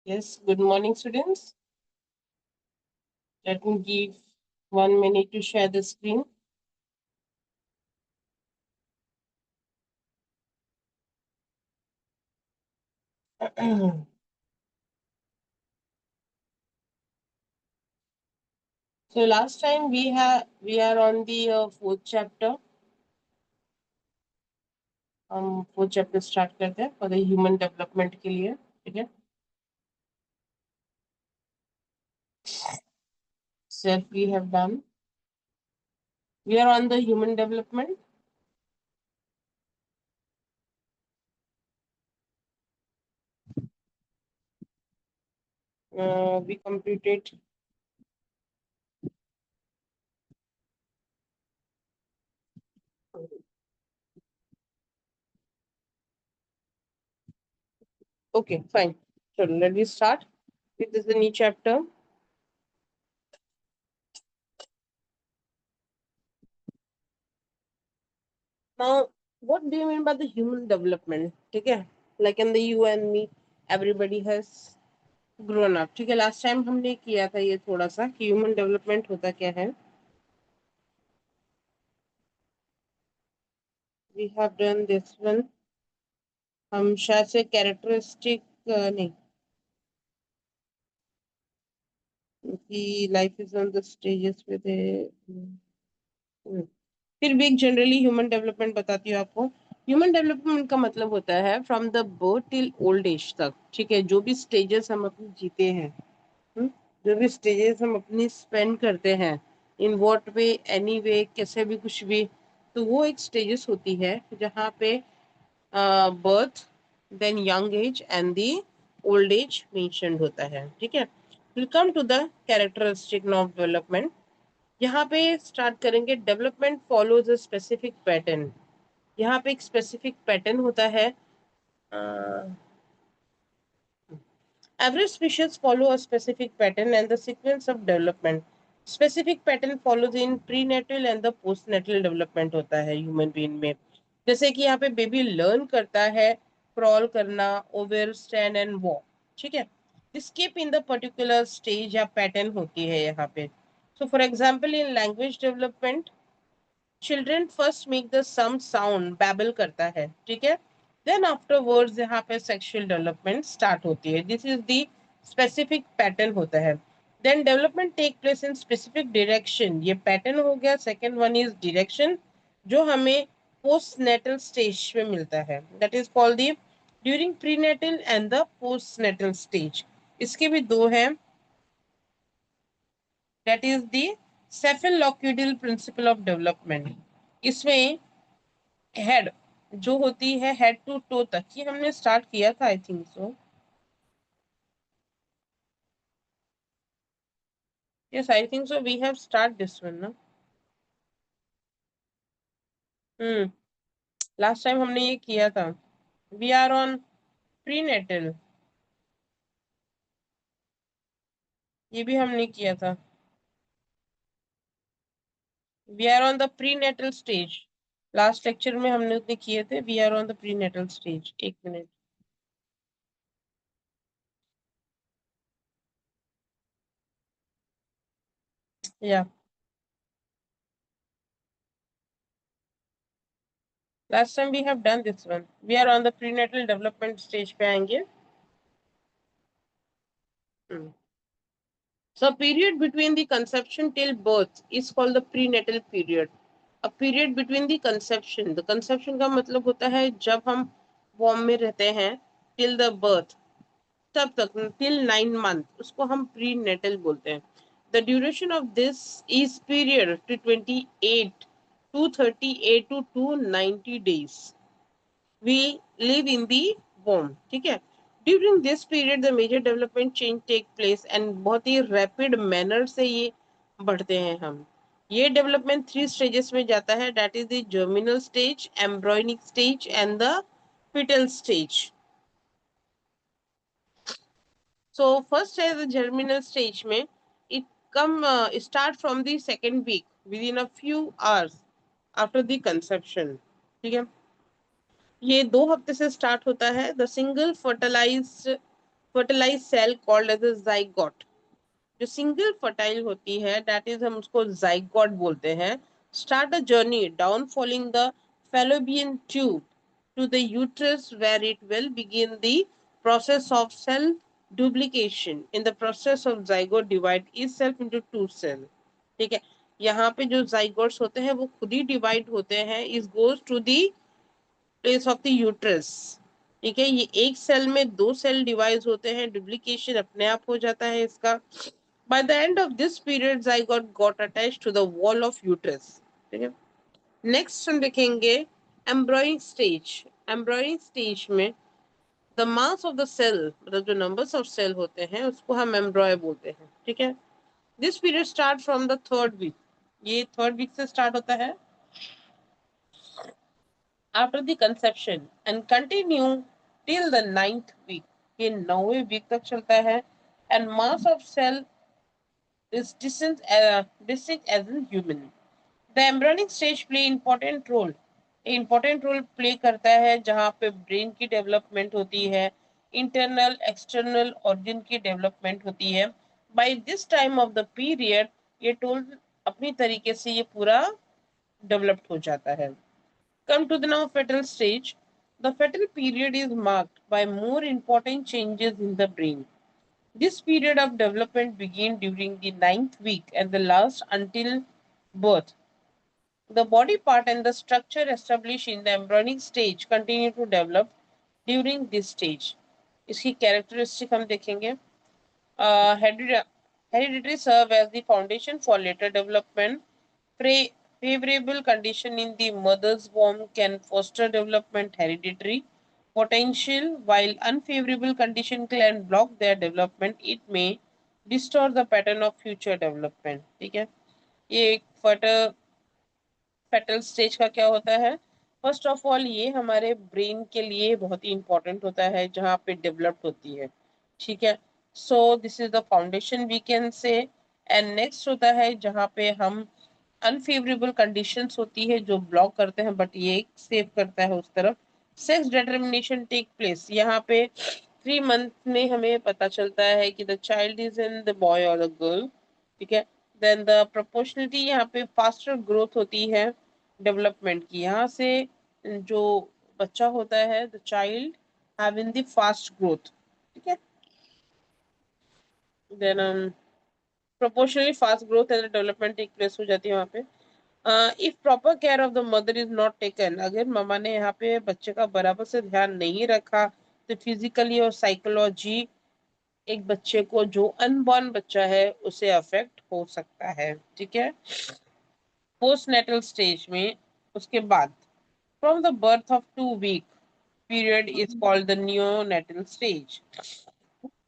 Yes, good morning, students. Let me give 1 minute to share the screen. So last time we are on the fourth chapter. हम fourth chapter start करते हैं for the human development के लिए, ठीक है. Self we have done. We are on the human development. We completed. Okay, fine. So let me start with this new chapter. Now, what do you mean by the human development? ठीक है, like in the you and me, everybody has grown up. ठीक है, last time हमने किया था ये थोड़ा सा कि ह्यूमन डेवलपमेंट होता क्या है. We have done this one. हम शायद से कैरेक्टरिस्टिक नहीं कि life is on the stages पे थे. फिर भी एक जनरली ह्यूमन डेवलपमेंट बताती हूँ आपको. ह्यूमन डेवलपमेंट का मतलब होता है from the birth till old age तक. ठीक है, जो भी स्टेजेस हम अपनी जीते हैं, हम्म, जो भी स्टेजेस हम अपनी स्पेंड करते हैं, in what way any way, कैसे भी कुछ भी, तो वो एक स्टेजेस होती है जहाँ पे birth, then young age and the old age mentioned होता है. ठीक है, will come to the characteristic of development. यहाँ पे स्टार्ट करेंगे. Development follows a specific pattern. यहाँ पे एक स्पेसिफिक पैटर्न होता है. Every species follow a specific pattern and the sequence of development. Specific pattern follows in prenatal and the postnatal development होता है ह्यूमन बीइंग में. जैसे कि यहाँ पे बेबी लर्न करता है क्रॉल करना, ओवर स्टैंड एंड वॉक. ठीक है, skip in the particular stage या पैटर्न होती है यहाँ पे. So for example in language development, children first make the some sound, babble करता है. ठीक है, देन आफ्टरवर्ड्स यहाँ पे सेक्सुअल डेवलपमेंट स्टार्ट होती है. This is the specific pattern होता है. Then development take place in specific direction. ये पैटर्न हो गया. सेकेंड वन इज डायरेक्शन, जो हमें पोस्ट नेटल स्टेज में मिलता है. That is called the during prenatal and the postnatal stage. इसके भी दो हैं. That is the cephalocaudal principle of development. इसमें हेड जो होती है, हेड टू टो तक की हमने स्टार्ट किया था, I think so. Yes, I think so we have start this one ना. हम्म, लास्ट टाइम हमने ये किया था. We are on prenatal. ये भी हमने किया था. We are on the prenatal stage. Last lecture में हमने उतने किए थे. We are on the prenatal stage. एक मिनट. या last time we have done this one. We are on the prenatal development stage पे आएंगे. So period between the conception till birth is called the prenatal period. A period between the conception. The conception का मतलब होता है जब हम warm में रहते हैं, till the birth, तब तक, till 9 month, उसको हम prenatal बोलते हैं. The duration of this is period to 28 to 38 to 90 days. We live in the womb. ठीक है, during this period the major development change take place and बहुत ही रैपिड मैनर से ये बढ़ते हैं हम. ये डेवलपमेंट 3 स्टेजेस में जाता है. That is the germinal stage, embryonic stage and the fetal stage. So first है द जर्मिनल स्टेज में. It come start from the second week within a few hours after the conception. ठीक है, ये 2 हफ्ते से start होता है. The single fertilized fertilized cell called as a zygote. जो सिंगल फर्टाइल होती है दैट इज हम उसको जाइगोट बोलते हैं, start a journey down following the fallopian tube to the uterus where it will begin the process of cell duplication. In the process of zygote divide itself into two cell. ठीक है, यहाँ पे जो zygotes होते हैं वो खुद ही divide होते हैं, is goes to the place of the uterus. ठीक है, ये एक सेल में दो सेल डिवाइड होते हैं, डुप्लीकेशन अपने आप हो जाता है इसका। By the end of this period zygote got attached to the wall of uterus। ठीक है, नेक्स्ट हम देखेंगे एम्ब्रॉइंग स्टेज। एम्ब्रॉइंग स्टेज में the mass of the cell, मतलब जो नंबर्स ऑफ सेल होते हैं उसको हम एम्ब्रॉय बोलते हैं। ठीक है, this period start from the third week, ये थर्ड वीक से स्टार्ट होता है after the conception and continue till the ninth week, ये 9वें वीक तक चलता है। and mass of cell is distinct as in human। the embryonic stage play important role, important role play करता है जहाँ पे ब्रेन की डेवलपमेंट होती है, इंटरनल एक्सटर्नल ऑर्गन की डेवलपमेंट होती है। By this time of the period ये टोल अपनी तरीके से ये पूरा डेवलप्ड हो जाता है। Come to the now fetal stage. The fetal period is marked by more important changes in the brain. This period of development begins during the ninth week and the last until birth. The body part and the structure established in the embryonic stage continue to develop during this stage. इसकी characteristic हम देखेंगे। Hereditary serve as the foundation for later development. Favorable condition in the mother's womb can foster development hereditary potential, while unfavorable condition can block their development. It may distort the pattern of future development। ठीक है, ये एक फेटल stage का क्या होता है। First of all ये हमारे ब्रेन के लिए बहुत ही इंपॉर्टेंट होता है जहाँ पे डेवलप्ड होती है। ठीक है, so this is the foundation we can say. And next होता है जहाँ पे हम अनफेवरेबल कंडीशंस होती है जो ब्लॉक करते हैं, बट ये सेव करता है उस तरफ। सेक्स डिटर्मिनेशन टेक प्लेस, यहाँ पे 3 मंथ में हमें पता चलता है कि the child is in the boy और द गर्ल। ठीक है, देन द प्रोपोर्शनलिटी, यहाँ पे फास्टर ग्रोथ होती है डेवलपमेंट की, यहाँ से जो बच्चा होता है the child have in the fast growth. ठीक है, then proportionally fast growth and development take place हो जाती है वहाँ पे। If proper care of the mother is not taken, अगर मामा ने यहाँ पे बच्चे का बराबर से ध्यान नहीं रखा तो फिजिकली और साइकोलॉजी एक बच्चे को जो अनबॉर्न बच्चा है उसे अफेक्ट हो सकता है। ठीक है, पोस्टनेटल स्टेज में उसके बाद from the birth of 2 week period is called the neonatal stage.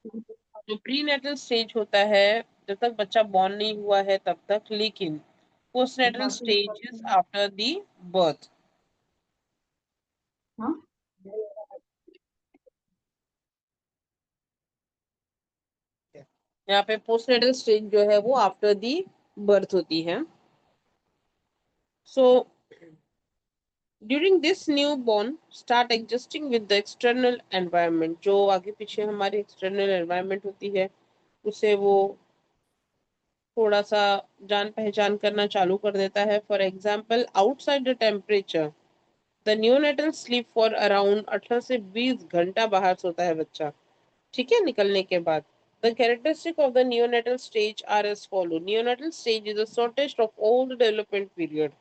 जो प्रीनेटल स्टेज होता है जब तक बच्चा बॉर्न नहीं हुआ है तब तक, लेकिन postnatal stage is after the birth. यहाँ पे पोस्टनेटल स्टेज जो है वो आफ्टर दी बर्थ होती है। So during this new born start adjusting with the external environment, जो आगे पीछे हमारी एक्सटर्नल एनवायरनमेंट होती है उसे वो थोड़ा सा जान पहचान करना चालू कर देता है। For example outside the temperature the neonatal sleep for around 18 से 20 घंटा बाहर सोता है बच्चा। ठीक है, निकलने के बाद the characteristic of the neonatal stage are as follow. Neonatal stage is the shortest of all the development period.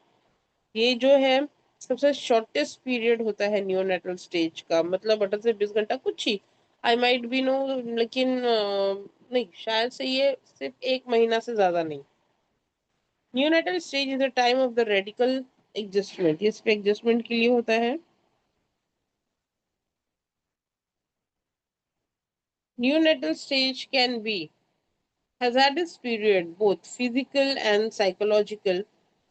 ये जो है सबसे शॉर्टेस्ट पीरियड होता है नियोनेटल स्टेज का, मतलब 18 से 20 घंटा कुछ ही, आई माइट बी नो, लेकिन नहीं, शायद से ये सिर्फ 1 महीना से ज्यादा नहीं। Neonatal stage is the time of the radical adjustment, ये सिर्फ एडजस्टमेंट के लिए होता है। Neonatal stage can be hazardous period, both physical and psychological.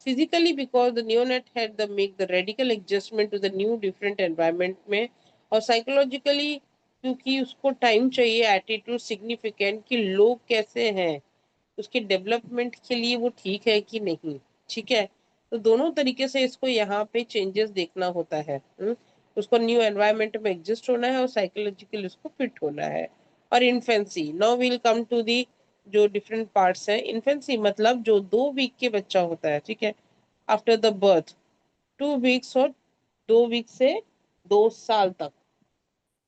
Physically, because the neonate had the make the radical adjustment to the new different environment में, और psychologically क्योंकि उसको टाइम चाहिए एटीट्यूड सिग्निफिकेंट कि लोग कैसे हैं, उसके डेवलपमेंट के लिए वो ठीक है कि नहीं। ठीक है, तो दोनों तरीके से इसको यहाँ पे चेंजेस देखना होता है। उसको न्यू एनवायरनमेंट में एडजस्ट होना है और साइकोलॉजिकली उसको फिट होना है। और infancy. Now will come to the जो डिफरेंट पार्ट्स है। इन्फेंसी मतलब जो 2 वीक के बच्चा होता है, ठीक है, आफ्टर द बर्थ, 2 वीक्स और 2 वीक से 2 साल तक,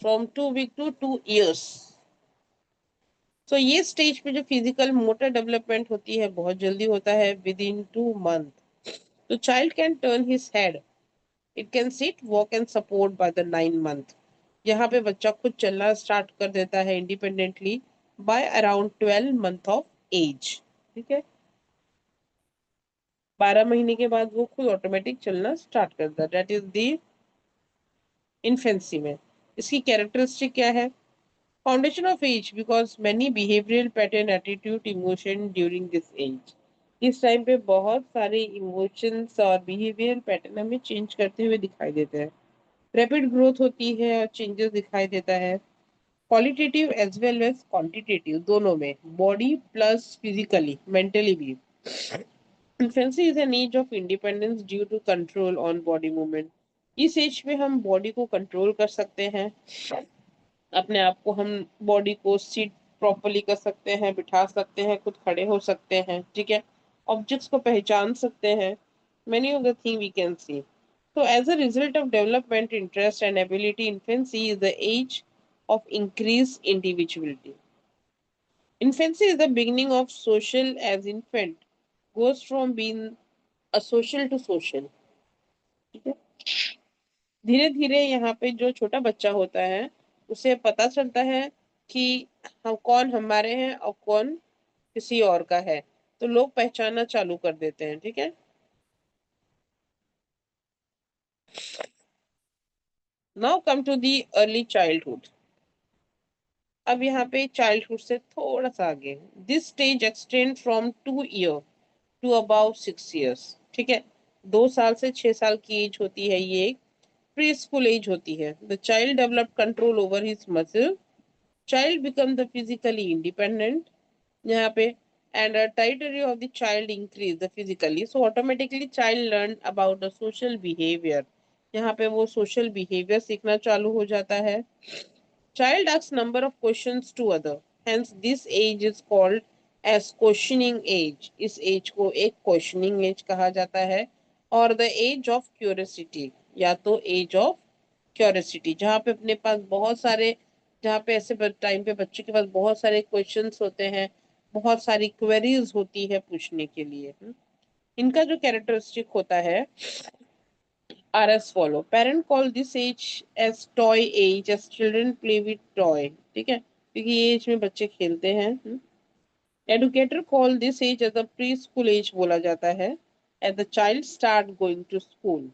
फ्रॉम 2 वीक टू 2 इयर्स। तो ये स्टेज पे जो फिजिकल मोटर डेवलपमेंट होती है बहुत जल्दी होता है, विद इन 2 मंथ। तो child can turn his head, it can sit walk and support by the 9 month. यहाँ पे बच्चा खुद चलना स्टार्ट कर देता है independently by around 12 month of age, ठीक है। 12 महीने के बाद वो खुद ऑटोमेटिक चलना स्टार्ट करता है, दैट इज दी इन्फेंसी में। इसकी कैरेक्टरिस्टिक क्या है? Foundation of age, because many behavioural pattern, attitude, emotion during this age. इस टाइम पे बहुत सारे इमोशंस और बिहेवियरल पैटर्न हमें चेंज करते हुए दिखाई देते हैं। रैपिड ग्रोथ होती है और चेंजेस दिखाई देता है, qualitative as well as quantitative दोनों में, बॉडी प्लस फिजिकली मेंटली भी। Infancy is an age of independence due to control on body movement. इस एज में हम बॉडी को कंट्रोल कर सकते हैं, अपने आप को हम बॉडी को सीट प्रॉपरली कर सकते हैं, बिठा सकते हैं, खुद खड़े हो सकते हैं, ठीक है, ऑब्जेक्ट्स को पहचान सकते हैं, many of the thing we can see. So as a result of development, interest and ability, infancy is the age of increased individuality. Infancy is the beginning of social, as infant goes from being a social to social. ठीक है, धीरे धीरे यहाँ पे जो छोटा बच्चा होता है उसे पता चलता है कि हम कौन हमारे हैं और कौन किसी और का है, तो लोग पहचानना चालू कर देते हैं, ठीक है। Now come to the early childhood. अब यहाँ पे चाइल्डहुड से थोड़ा सा आगे, this stage extend from 2 year to about 6 years, ठीक है। 2 साल से 6 साल की एज होती है, ये एक प्री स्कूल एज होती है। The child develop control over his muscle, child become the physically independent यहाँ पे, and territory of the child increase the physically, so automatically child learn about the social behaviour. यहाँ पे वो social behaviour सीखना चालू हो जाता है। Child asks number of questions to other. Hence, this age is called as questioning age. इस age को एक questioning age कहा जाता है, और the age of curiosity या तो age of curiosity, जहाँ पे अपने पास बहुत सारे, जहाँ पे ऐसे टाइम पे बच्चे के पास बहुत सारे क्वेश्चंस होते हैं, बहुत सारी क्वेरीज होती है पूछने के लिए। इनका जो कैरेक्टरिस्टिक होता है are as follow. Parent call this age as toy age, as children play with toy, ठीक है, क्योंकि ये एज में बच्चे खेलते हैं। Educator call this age as a pre school age बोला जाता है, as the child start going to school.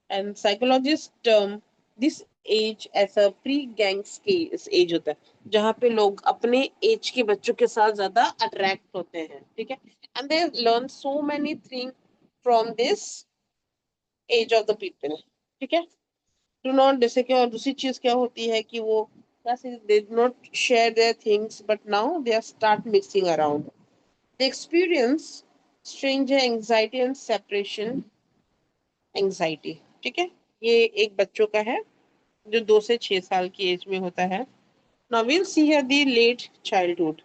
And psychologist term this age as a pre gangs age होता है, जहाँ पे लोग अपने एज के बच्चों के साथ ज्यादा अट्रैक्ट होते हैं, ठीक है, and they learn so many thing from this age of the people, ठीक है। डू नॉट, जैसे कि और दूसरी चीज क्या होती है कि वो they do not share their things, but now they are start mixing around, they experience strange anxiety and separation anxiety, ठीक है। ये एक बच्चों का है जो 2 से 6 साल की एज में होता है। Now will see here the late childhood,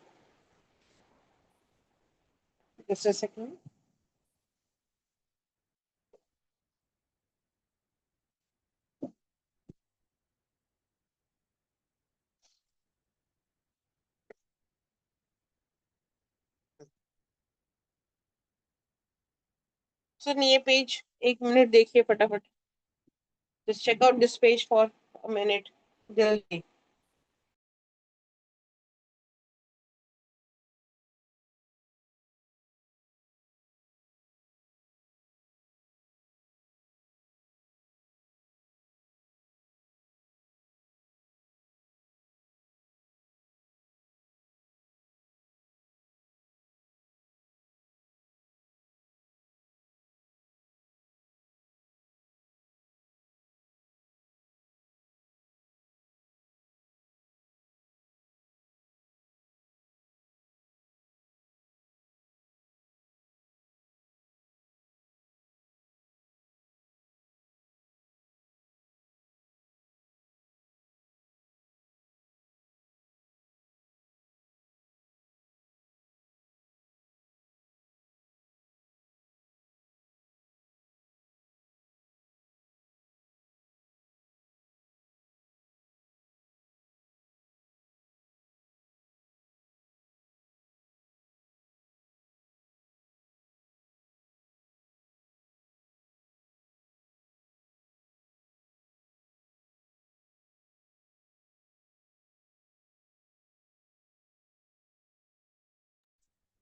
just a second. सुनिए पेज, 1 मिनट देखिए फटाफट, just check out this page for a minute, जल्दी।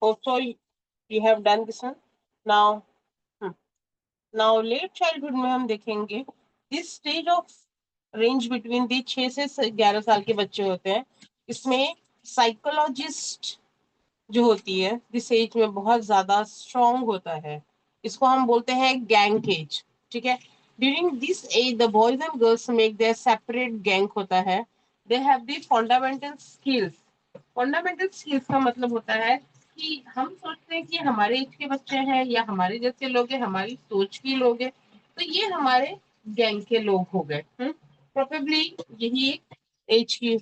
Also, you have done this one. Now, hmm, now late childhood में हम देखेंगे this stage of range between the 6 से 11 साल के बच्चे होते हैं. इसमें साइकोलॉजिस्ट जो होती है दिस एज में बहुत ज्यादा स्ट्रांग होता है. इसको हम बोलते हैं गैंग एज. ठीक है. During this age the boys and girls make their separate gang होता है. They have the fundamental skills. Fundamental skills का मतलब होता है कि हम सोचते हैं कि हमारे एज के बच्चे हैं या हमारे जैसे लोग हैं, हमारी सोच के लोग हैं, तो ये हमारे गैंग के लोग हो गए. प्रोबेबली यही एक एज की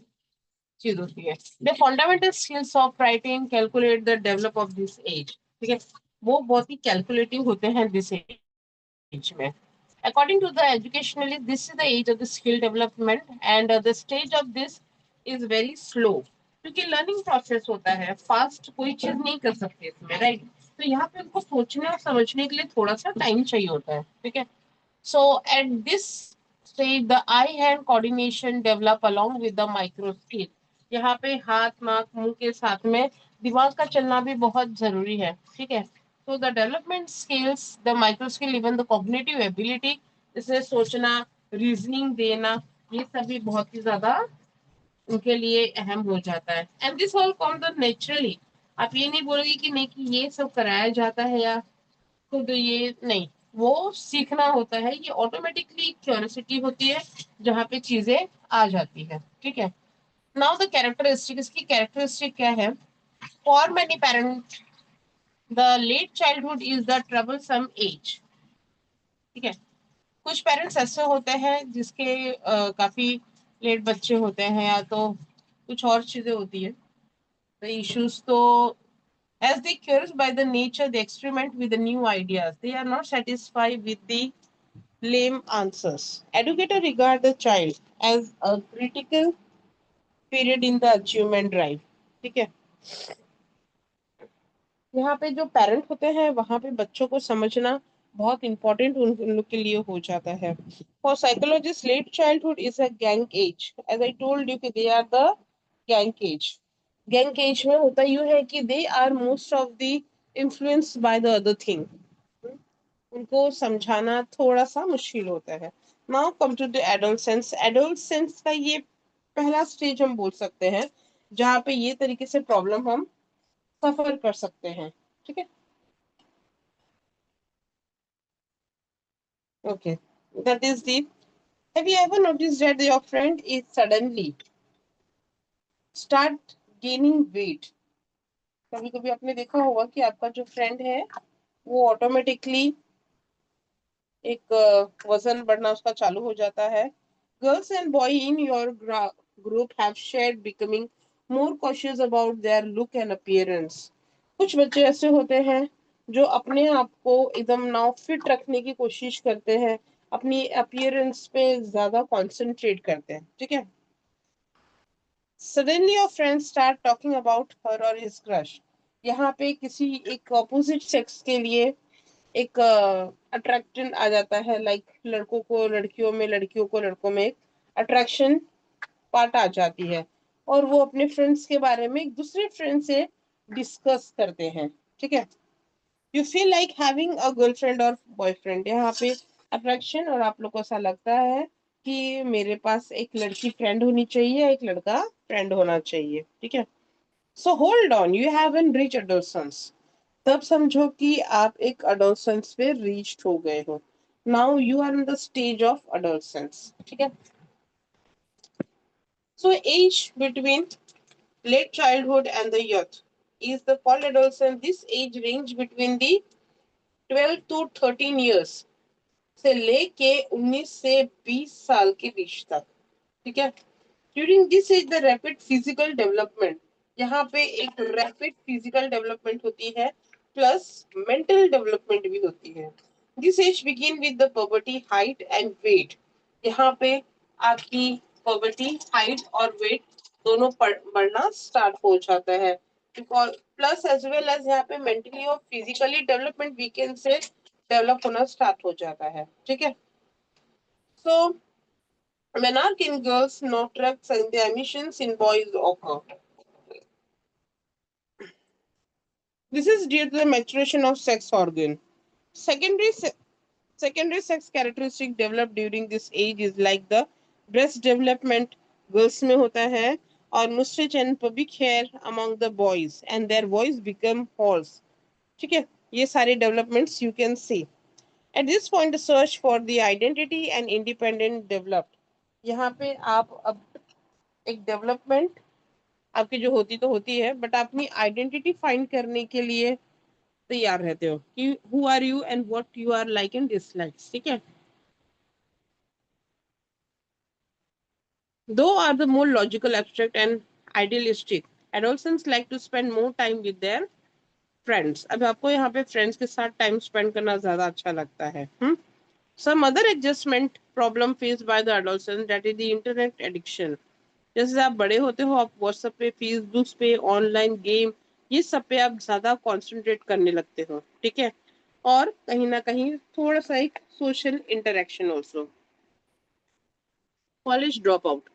चीज होती है. The fundamental skills of writing calculate the develop of this age. ठीक है. वो बहुत ही कैलकुलेटिव होते हैं दिस एज में. According to the educationalist, this is the age of the skill development and the stage of this is very slow. क्योंकि learning process होता है, फास्ट कोई चीज नहीं कर सकते इसमें, राइट. तो यहाँ पे उनको सोचने और समझने के लिए थोड़ा सा टाइम चाहिए होता है. ठीक है. So at this stage, the eye-hand coordination develop along with the micro skill. यहाँ पे हाथ नाक मुंह के साथ में दिमाग का चलना भी बहुत जरूरी है. ठीक है. So the development skills, the micro skill, even the cognitive ability, जैसे सोचना, रीजनिंग देना, ये सभी बहुत ही ज्यादा उनके लिए अहम हो जाता है. And this all comes naturally. आप ये नहीं बोलोगे कि नहीं कि ये सब कराया जाता है या खुद ये नहीं. वो सीखना होता है. ये ऑटोमेटिकली क्यूरियोसिटी होती है जहाँ पे चीजें आ जाती है. ठीक है. Now the characteristic. इसकी कैरेक्टरिस्टिक क्या है? For many parent the late childhood is the troublesome age. ठीक है. कुछ पेरेंट्स ऐसे होते हैं जिसके काफी लेट बच्चे होते हैं या तो कुछ और चीजें होती है. तो इश्यूज तो as they curious by the nature they experiment with the new ideas. They are not satisfied with the lame answers. Educators regard the child as a critical period in the achievement drive. ठीक है. यहाँ पे जो parent होते हैं वहां पे बच्चों को समझना बहुत इंपॉर्टेंट उन लोग के लिए हो जाता है. For psychologist late childhood is a gang age. As I told you कि they are the gang age. Gang age में होता यू है कि they are most of the influence by the other thing. उनको समझाना थोड़ा सा मुश्किल होता है. Now come to the adolescence. Adolescence का ये पहला स्टेज हम बोल सकते हैं जहाँ पे ये तरीके से प्रॉब्लम हम सफर कर सकते हैं. ठीक है. Okay. That is the. Have you ever notice that your friend is suddenly start gaining weight? कभी कभी आपने देखा होगा कि आपका जो फ्रेंड है वो ऑटोमेटिकली एक वजन बढ़ना उसका चालू हो जाता है. Girls and boy in your group have shared becoming more cautious about their look and appearance. कुछ बच्चे ऐसे होते हैं जो अपने आप को एकदम नाउ फिट रखने की कोशिश करते हैं, अपनी अपीयरेंस पे ज्यादा कंसंट्रेट करते हैं. ठीक है. Suddenly your friends start talking about her और हिज क्रश. यहाँ पे किसी एक ऑपोजिट सेक्स के लिए एक अट्रैक्शन आ जाता है. लाइक लड़कों को लड़कियों में, लड़कियों को लड़कों में एक अट्रैक्शन पार्ट आ जाती है और वो अपने फ्रेंड्स के बारे में एक दूसरे फ्रेंड से डिस्कस करते हैं. ठीक है. You feel like having a girlfriend और बॉयफ्रेंड. यहाँ पे अट्रैक्शन और आप लोग को ऐसा लगता है कि मेरे पास एक लड़की फ्रेंड होनी चाहिए, एक लड़का फ्रेंड होना चाहिए. ठीक है. So hold on, you haven't reach adolescence. तब समझो कि आप एक अडोलसेंस पे रीच हो गए हो. Now you are in the stage of adolescence. ठीक है. So as between late childhood and the youth is the called adolescence. This age range between the 12 to 13 years से लेके 19 से 20 साल के बीच तक. ठीक है. During this age the rapid physical development. यहाँ पे एक रैपिड फिजिकल डेवलपमेंट होती है प्लस मेंटल डेवलपमेंट भी होती है. This age begin with the poverty height and weight. यहाँ पे आपकी पॉवर्टी हाइट और वेट दोनों बढ़ना स्टार्ट हो जाता है. प्लस एज वेल एज यहाँ पे मेंटली और फिजिकली डेवलपमेंट वीकेंड से डेवलप होना स्टार्ट हो जाता है. ठीक है. सो menarche in girls, notrax and the emissions in boys occur. This is due to the maturation of sex organ. Secondary secondary sex characteristic developed during this age is like the breast development girls में होता है और mustache and pubic hair among the boys and their voice become hoarse. ठीक है, ये सारे developments you can see. At this point the search for the identity and independent developed. यहाँ पे आप अब एक डेवलपमेंट आपकी जो होती तो होती है बट अपनी आइडेंटिटी फाइंड करने के लिए तैयार रहते हो कि who are you and what you are like and dislikes. ठीक है. Though are the more logical, abstract, and idealistic, adolescents like to spend more time with their friends. अब आपको यहाँ पे फ्रेंड्स के साथ टाइम स्पेंड करना ज्यादा अच्छा लगता है. Some other adjustment problem faced by the adolescents, that is the internet addiction. जैसे आप बड़े होते हो आप व्हाट्सएप पे फेसबुक पे ऑनलाइन गेम ये सब पे आप ज्यादा कंसंट्रेट करने लगते हो. ठीक है. और कहीं ना कहीं थोड़ा सा एक social interaction also. College drop out.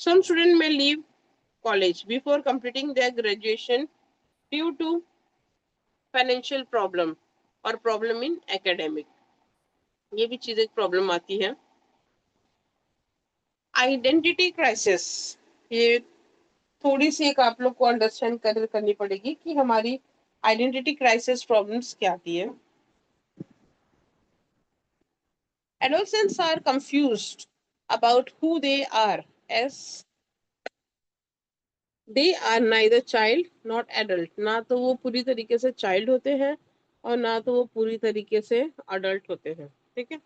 Some students may leave college before completing their graduation due to financial problem और problem in academic. ये भी चीज एक प्रॉब्लम आती है. Identity crisis. ये थोड़ी सी एक आप लोग को अंडरस्टैंड करनी पड़ेगी कि हमारी आइडेंटिटी क्राइसिस प्रॉब्लम्स क्या आती है. Adolescents are confused about who they are as they are neither child not adult. ना तो वो पूरी तरीके से चाइल्ड होते हैं और ना तो वो पूरी तरीके से अडल्ट होते हैं. ठीक है.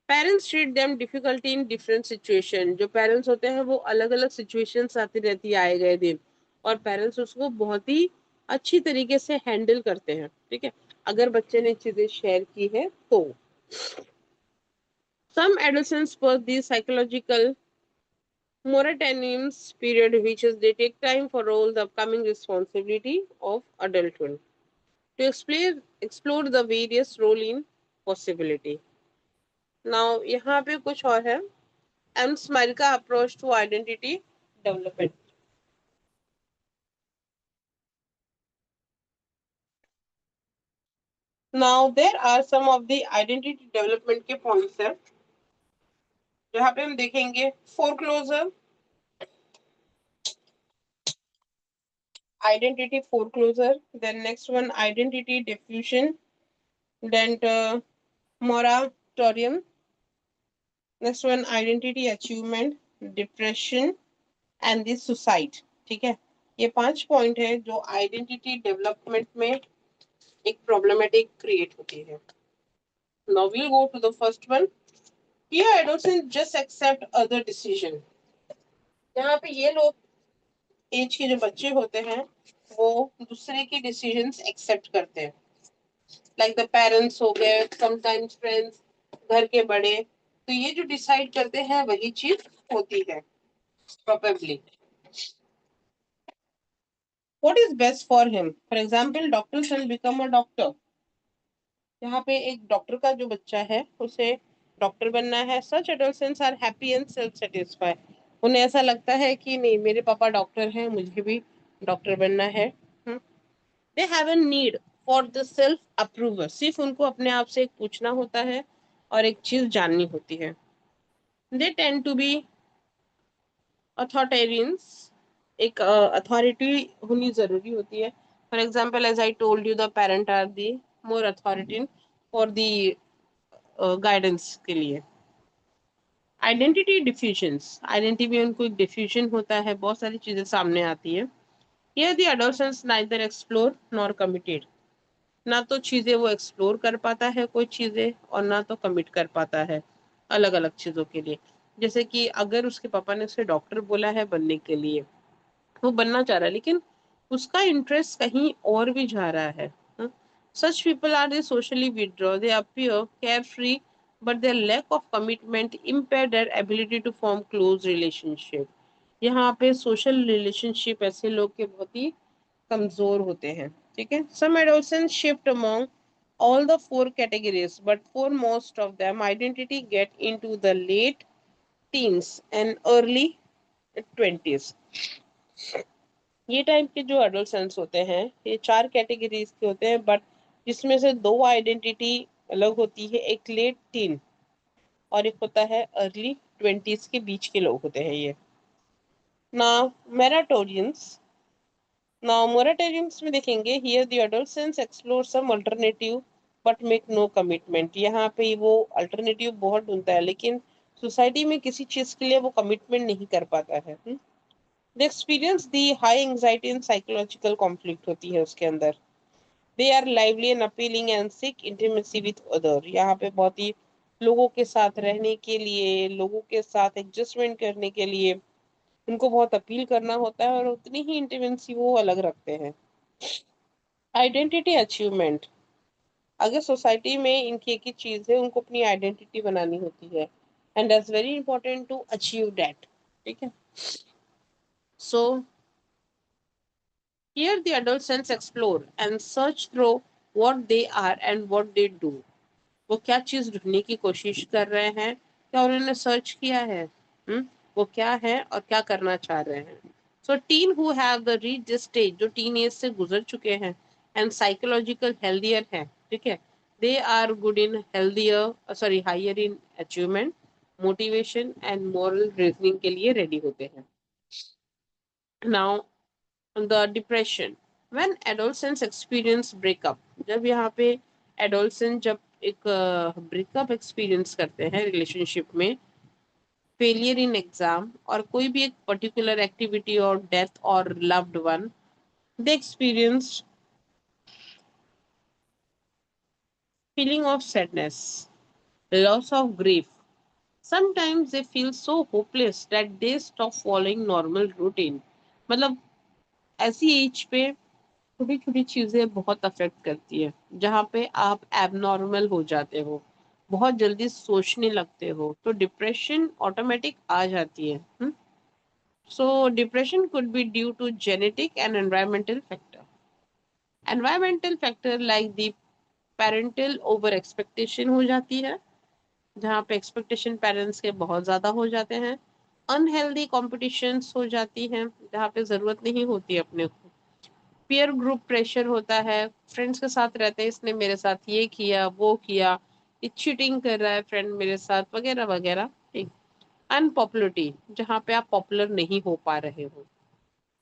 Parents treat them difficulty in different situation. जो पेरेंट्स होते हैं वो अलग अलग सिचुएशंस आती रहती है आए गए दिन और पेरेंट्स उसको बहुत ही अच्छी तरीके से हैंडल करते हैं. ठीक है. अगर बच्चे ने चीजें शेयर की है तो. सम एडोलेसेंट्स पर दी psychological moratoriums period which is they take time for all the upcoming responsibility of adulthood to explore the various role in possibility. Now यहाँ पे कुछ और है. M. Smile का approach to identity development. Now there are some of the identity development के points है जहाँ पे हम देखेंगे foreclosure, identity foreclosure, then next one identity diffusion, then moratorium, next one identity achievement, depression and the suicide. ठीक है. ये 5 point है जो आइडेंटिटी डेवलपमेंट में एक प्रॉब्लमेटिक क्रिएट होती है. Now we go to the first one. Here I don't just accept other decision. यहाँ पे ये लोग एज के जो बच्चे होते हैं वो दूसरे के डिसीजंस एक्सेप्ट करते हैं. लाइक द पेरेंट्स हो गए, समटाइम्स फ्रेंड्स, घर के बड़े. तो ये जो डिसाइड करते हैं वही चीज होती है probably. What is best for him? For example, doctor shall become a doctor. यहाँ पे एक डॉक्टर का जो बच्चा है उसे डॉक्टर बनना है. Such adolescents are happy and self satisfy. उन्हें ऐसा लगता है कि नहीं मेरे पापा डॉक्टर हैं मुझे भी डॉक्टर बनना है. They have a need for the self approval. सिर्फ उनको अपने आप से एक पूछना होता है और एक चीज जाननी होती है. They tend to be authoritarians. एक अथॉरिटी होनी जरूरी होती है. For example as I told you the parent are the more authority for the guidance के लिए. आइडेंटिटी डिफ्यूजन्स. आइडेंटिटी में उनको एक डिफ्यूजन होता है बहुत सारी चीजें सामने आती है. Here the adolescents neither explore nor committed. ना तो चीजें वो एक्सप्लोर कर पाता है कोई चीजें और ना तो कमिट कर पाता है अलग अलग चीजों के लिए. जैसे कि अगर उसके पापा ने उसे डॉक्टर बोला है बनने के लिए वो बनना चाह रहा है लेकिन उसका इंटरेस्ट कहीं और भी जा रहा है. Such people are they socially withdraw. They appear care free but their lack of commitment impair their ability to form close relationship. यहाँ पे सोशल रिलेशनशिप ऐसे लोग के बहुत ही कमजोर होते हैं. ठीक है. Some adolescents shift among all the four categories but for most of them identity get into the late teens and early 20s. ये टाइप के जो एडोलसेंस होते हैं ये 4 कैटेगरीज के होते हैं, बट जिसमें से 2 आइडेंटिटी अलग होती है। एक लेट टीन और एक होता है अर्ली 20s के बीच के लोग होते हैं ये। ना मैराटोरियंस ना मोराटोरियम्स में देखेंगे, here the adolescence explore some alternative but make no commitment. यहाँ पे वो अल्टरनेटिव बहुत ढूंढता है लेकिन सोसाइटी में किसी चीज के लिए वो कमिटमेंट नहीं कर पाता है। They experience the high anxiety and psychological conflict होती है उसके अंदर। They are lively and appealing and seek intimacy with other. यहाँ पे बहुत ही लोगों के साथ रहने के लिए, लोगों के साथ एडजस्टमेंट करने के लिए उनको बहुत अपील करना होता है और उतनी ही इंटीमेसी वो अलग रखते हैं। आइडेंटिटी अचीवमेंट, अगर सोसाइटी में इनकी एक ही चीज है, उनको अपनी आइडेंटिटी बनानी होती है and that's very important to achieve that. ठीक है। सो here the adolescents explore and search through what they are and what they do. वो क्या चीज ढूंढने की कोशिश कर रहे हैं, क्या उन्होंने सर्च किया है, वो क्या है और क्या करना चाह रहे हैं। So teen who have the reach this stage, जो टीन एज से गुजर चुके हैं एंड साइकोलॉजिकल हेल्दियर है, ठीक है, they are good in healthier sorry higher in achievement, motivation and moral reasoning के लिए रेडी होते हैं। Now the depression when adolescence experience breakup, जब यहाँ पे एडोलसेंस जब एक ब्रेकअप एक्सपीरियंस करते हैं रिलेशनशिप में, फेलियर इन एग्जाम और कोई भी एक पर्टिकुलर एक्टिविटी और डेथ और loved one, they experience feeling of sadness, loss of grief, sometimes they feel so hopeless that they stop following normal routine। मतलब ऐसी एज पे छोटी छोटी चीजें बहुत अफेक्ट करती है, जहाँ पे आप एबनॉर्मल हो जाते हो, बहुत जल्दी सोचने लगते हो, तो डिप्रेशन ऑटोमेटिक आ जाती है। So depression could be due to genetic and environmental factor. Environmental factor like the parental over expectation हो जाती है, जहाँ पे एक्सपेक्टेशन पेरेंट्स के बहुत ज्यादा हो जाते हैं। अनहेल्दी कॉम्पिटिशन्स हो जाती हैं, जहाँ पे जरूरत नहीं होती अपने को। पीयर ग्रुप प्रेशर होता है, फ्रेंड्स के साथ रहते हैं, इसने मेरे साथ ये किया वो किया, ये चीटिंग कर रहा है फ्रेंड मेरे साथ वगैरह वगैरह। ठीक। अनपॉपुलरिटी, जहाँ पे आप पॉपुलर नहीं हो पा रहे हो।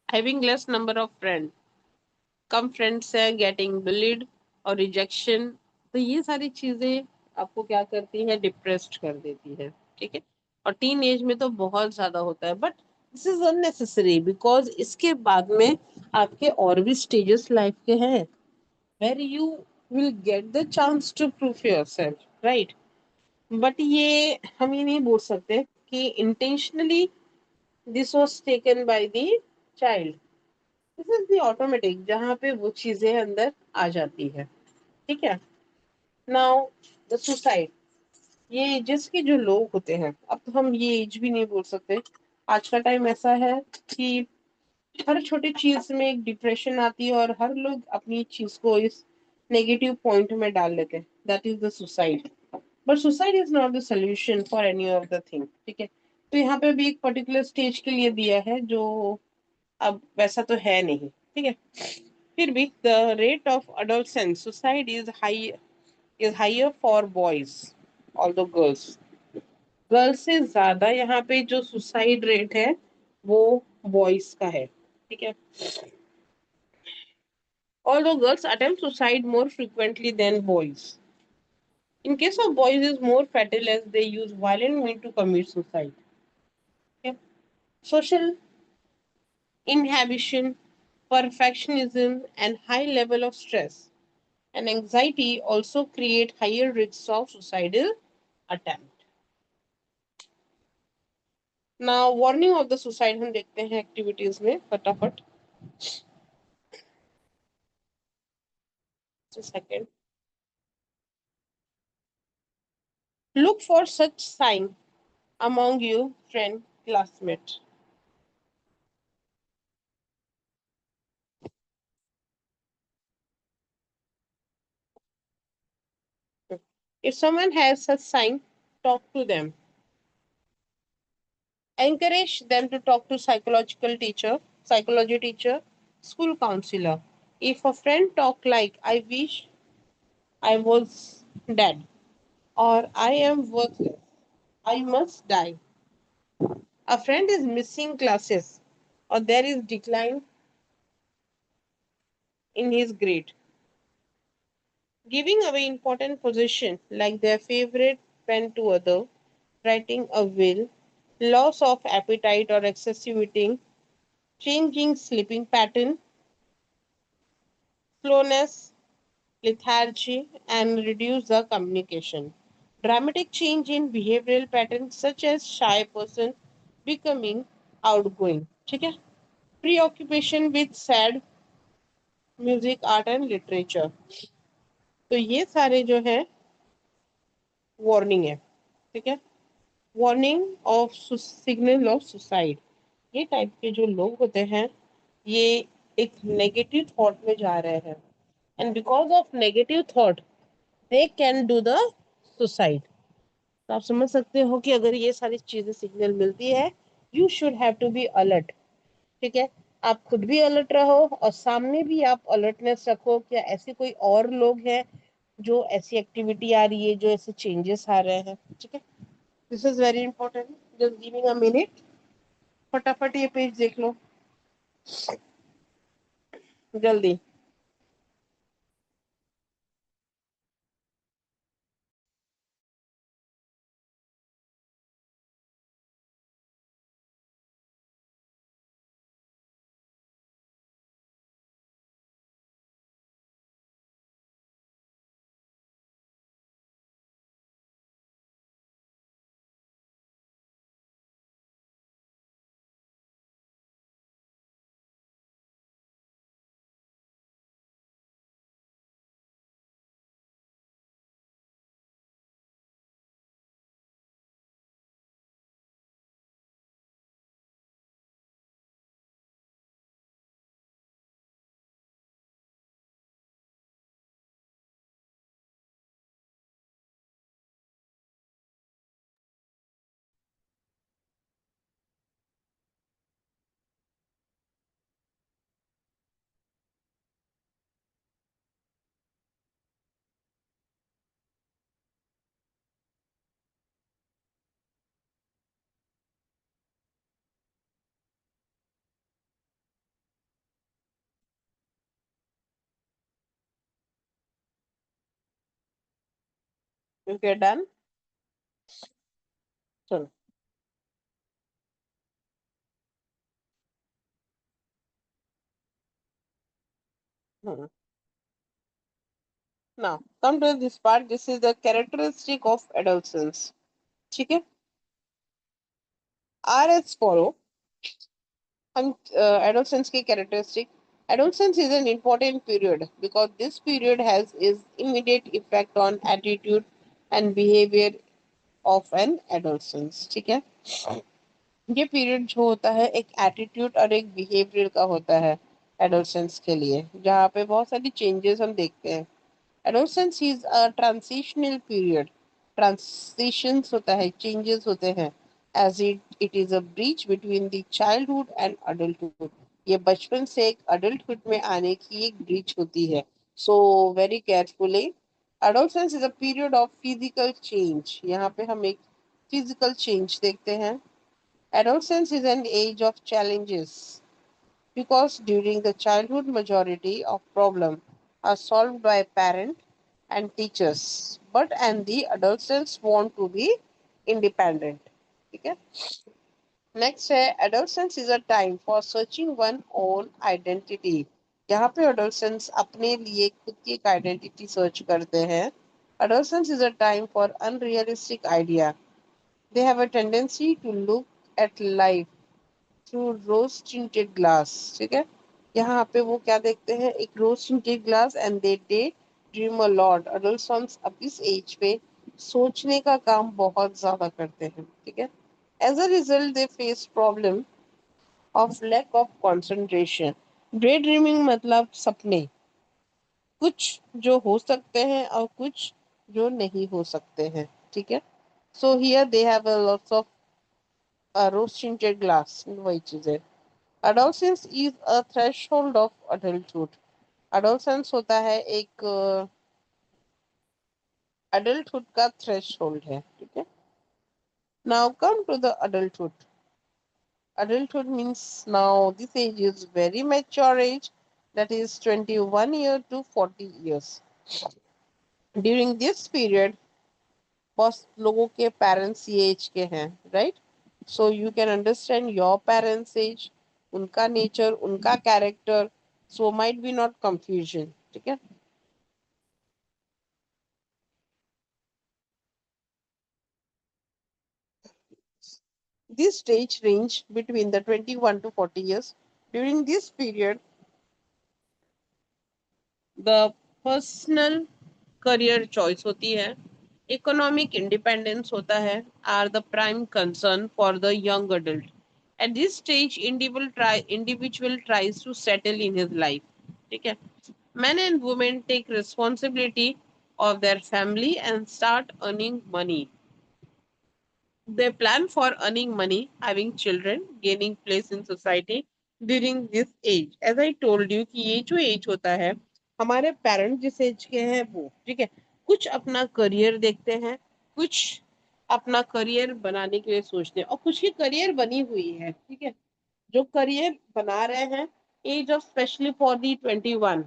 Having less number of friend, come friends है, गेटिंग बुलिड और रिजेक्शन। तो ये सारी चीजें आपको क्या करती है, डिप्रेस्ड कर देती है। ठीक है। और टीन एज में तो बहुत ज्यादा होता है, but this is unnecessary because इसके बाद में आपके और भी स्टेजेस लाइफ के हैं where you will get the chance to prove yourself, right. But ये हम ये नहीं बोल सकते कि intentionally this was taken by the child. This is the automatic, जहाँ पे वो चीजें अंदर आ जाती है। ठीक है। नाउ द सुसाइड, ये एजेस के जो लोग होते हैं, अब तो हम ये एज भी नहीं बोल सकते। आज का टाइम ऐसा है कि हर छोटी चीज में एक डिप्रेशन आती है और हर लोग अपनी चीज को इस नेगेटिव पॉइंट में डाल लेते हैं, that is the suicide. But suicide is not the solution for any of the thing. ठीक है। तो यहाँ पे भी एक पर्टिकुलर स्टेज के लिए दिया है जो अब वैसा तो है नहीं। ठीक है। फिर भी the rate of adolescent suicide is higher for boys although girls से ज्यादा यहाँ पे जो सुसाइड रेट है वो बॉयज का है। ठीक है। although girls attempt suicide more frequently than boys, in case of boys is more fatal as they use violent means to commit suicide। Okay? Social inhibition, perfectionism and high level of stress and anxiety also create higher risks of suicidal attempt। Now warning of the suicide हम देखते हैं activities में फटाफट। Second, look for such sign among you friend classmate। If someone has such sign, talk to them, encourage them to talk to psychology teacher, School counselor. If a friend talk like, I wish I was dead, or I am worthless, I must die. A friend is missing classes, or there is decline in his grade. Giving away important possession like their favorite pen to other, writing a will, loss of appetite or excessive eating, changing sleeping pattern, slowness, lethargy, and reduce the communication. Dramatic change in behavioral patterns such as shy person becoming outgoing. ठीक है? Preoccupation with sad music, art and literature. तो ये सारे जो है warning है. ठीक है? Warning of signal of suicide. ये टाइप के जो लोग होते हैं ये एक नेगेटिव थॉट में जा रहे हैं and because of negative thought they can do the suicide. तो आप समझ सकते हो कि अगर ये सारी चीजें सिग्नल मिलती है you should have to be alert. ठीक है? आप खुद भी अलर्ट रहो और सामने भी आप अलर्टनेस रखो. क्या ऐसे कोई और लोग हैं जो ऐसी एक्टिविटी आ रही है, जो ऐसे चेंजेस आ रहे हैं. ठीक है? This is very important. Just giving a minute. फटाफट ये पेज देख लो जल्दी. Okay done. चलो. Now come to this part. This is the characteristic of adolescence. ठीक है? Are as follow. हम adolescence की characteristic. Adolescence is an important period because this period has its immediate effect on attitude and behavior of an adolescence. ठीक है? ये period जो होता है एक एटीट्यूड और एक बिहेवियर का होता है एडोलसेंस के लिए, जहाँ पे बहुत सारी चेंजेस हम देखते हैं. Adolescence is a transitional period. Transitions होता है, चेंजेस होते हैं. As it it is a breach between the childhood and adulthood. ये बचपन से एक अडल्टहुड में आने की एक ब्रीच होती है. So very carefully. Adolescence is a period of physical change. यहाँ पे हम एक फिजिकल चेंज देखते हैं. Adolescence is an age of challenges because during the childhood majority of problems are solved by parents and teachers, but and the adolescents want to be independent. ठीक है? Next है adolescence is a time for searching one own identity. यहाँ पे adolescents अपने लिए खुद की एक आइडेंटिटी सर्च करते हैं. Adolescence is a time for unrealistic idea. They have a tendency to look at life through rose tinted glass. ठीक है? यहाँ पे वो क्या देखते हैं, एक rose tinted glass and they dream a lot. Adult अब इस एज पे सोचने का काम बहुत ज्यादा करते हैं. ठीक है? As a result they face problem of lack of concentration. Day dreaming मतलब सपने, कुछ जो हो सकते हैं और कुछ जो नहीं हो सकते हैं. ठीक है? So here they have a lots of rose tinted glass. वही चीज है. Adolescence is a threshold of adulthood. Adolescence होता है एक अडल्टहुड का थ्रेशोल्ड है. ठीक है. Now come to the adulthood. Adulthood means now this age is very mature age, that is 21 year to 40 years. During this period, बहुत लोगों के parents ये age के हैं, right? So you can understand your parents age, उनका nature, उनका character, so might be not confusion. ठीक है. This stage range between the 21 to 40 years. During this period, the personal career choice होती है, economic independence होता है, are the prime concern for the young adult. At this stage, individual tries to settle in his life. ठीक है. Men and women take responsibility of their family and start earning money. They plan for earning money, having children, gaining place in society during this age. As I told you कि ये जो as होता है, हमारे parents जिस as के हैं वो, ठीक है, कुछ अपना करियर देखते हैं, कुछ अपना करियर बनाने के लिए सोचते हैं, और कुछ की करियर बनी हुई है. ठीक है. जो करियर बना रहे हैं, age of specially for the 21,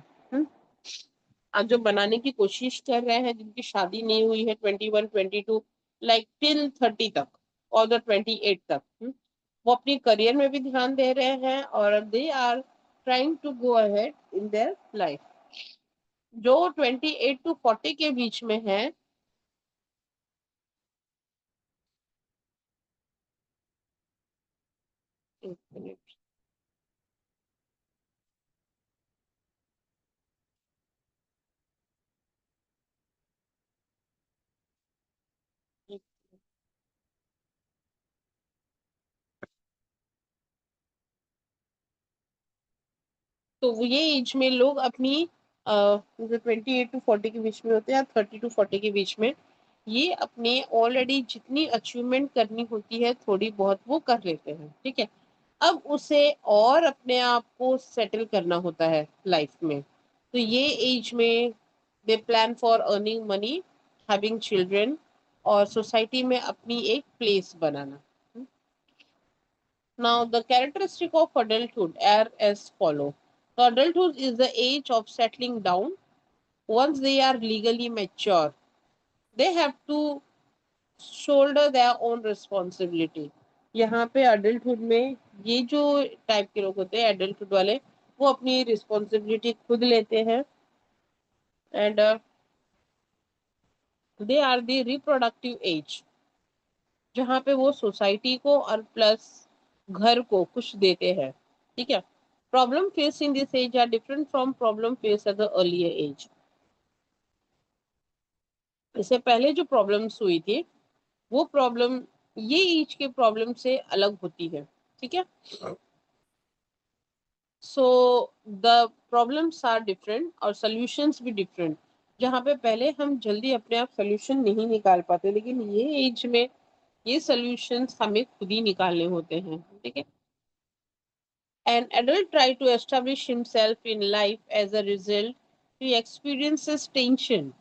जो बनाने की कोशिश कर रहे हैं, जिनकी शादी नहीं हुई है 21 22, लाइक टिल 30 तक और द 28 तक, वो अपनी करियर में भी ध्यान दे रहे हैं और they are trying to go ahead in their life. जो 28 टू 40 के बीच में है, एक मिनट. तो वो ये एज में लोग अपनी जो 28 टू 40 के बीच में होते हैं या 30 टू 40 के बीच में, ये अपने ऑलरेडी जितनी अचीवमेंट करनी होती है थोड़ी बहुत वो कर लेते हैं. ठीक है. अब उसे और अपने आप को सेटल करना होता है लाइफ में. तो ये एज में दे plan for earning money, having children, और सोसाइटी में अपनी एक place banana. Now, the characteristic of adulthood are as follow. So, adulthood is the age of settling down. Once they are legally mature, they have to shoulder their own responsibility. यहाँ पे adulthood में ये जो type के लोग होते हैं adulthood वाले, वो अपनी responsibility खुद लेते हैं, and they are the reproductive age, जहाँ पे वो सोसाइटी को और प्लस घर को कुछ देते हैं. ठीक है. Problem face in this age are different from problem face at the earlier age. इससे पहले जो प्रॉब्लम्स हुई थी, वो प्रॉब्लम ये एज के प्रॉब्लम से अलग होती है. ठीक है. So the problems are different और सॉल्यूशंस भी डिफरेंट. जहाँ पे पहले हम जल्दी अपने आप सॉल्यूशन नहीं निकाल पाते, लेकिन ये एज में ये सॉल्यूशंस हमें खुद ही निकालने होते हैं. ठीक है. An adult tries to establish himself in life. As a result, he experiences tension.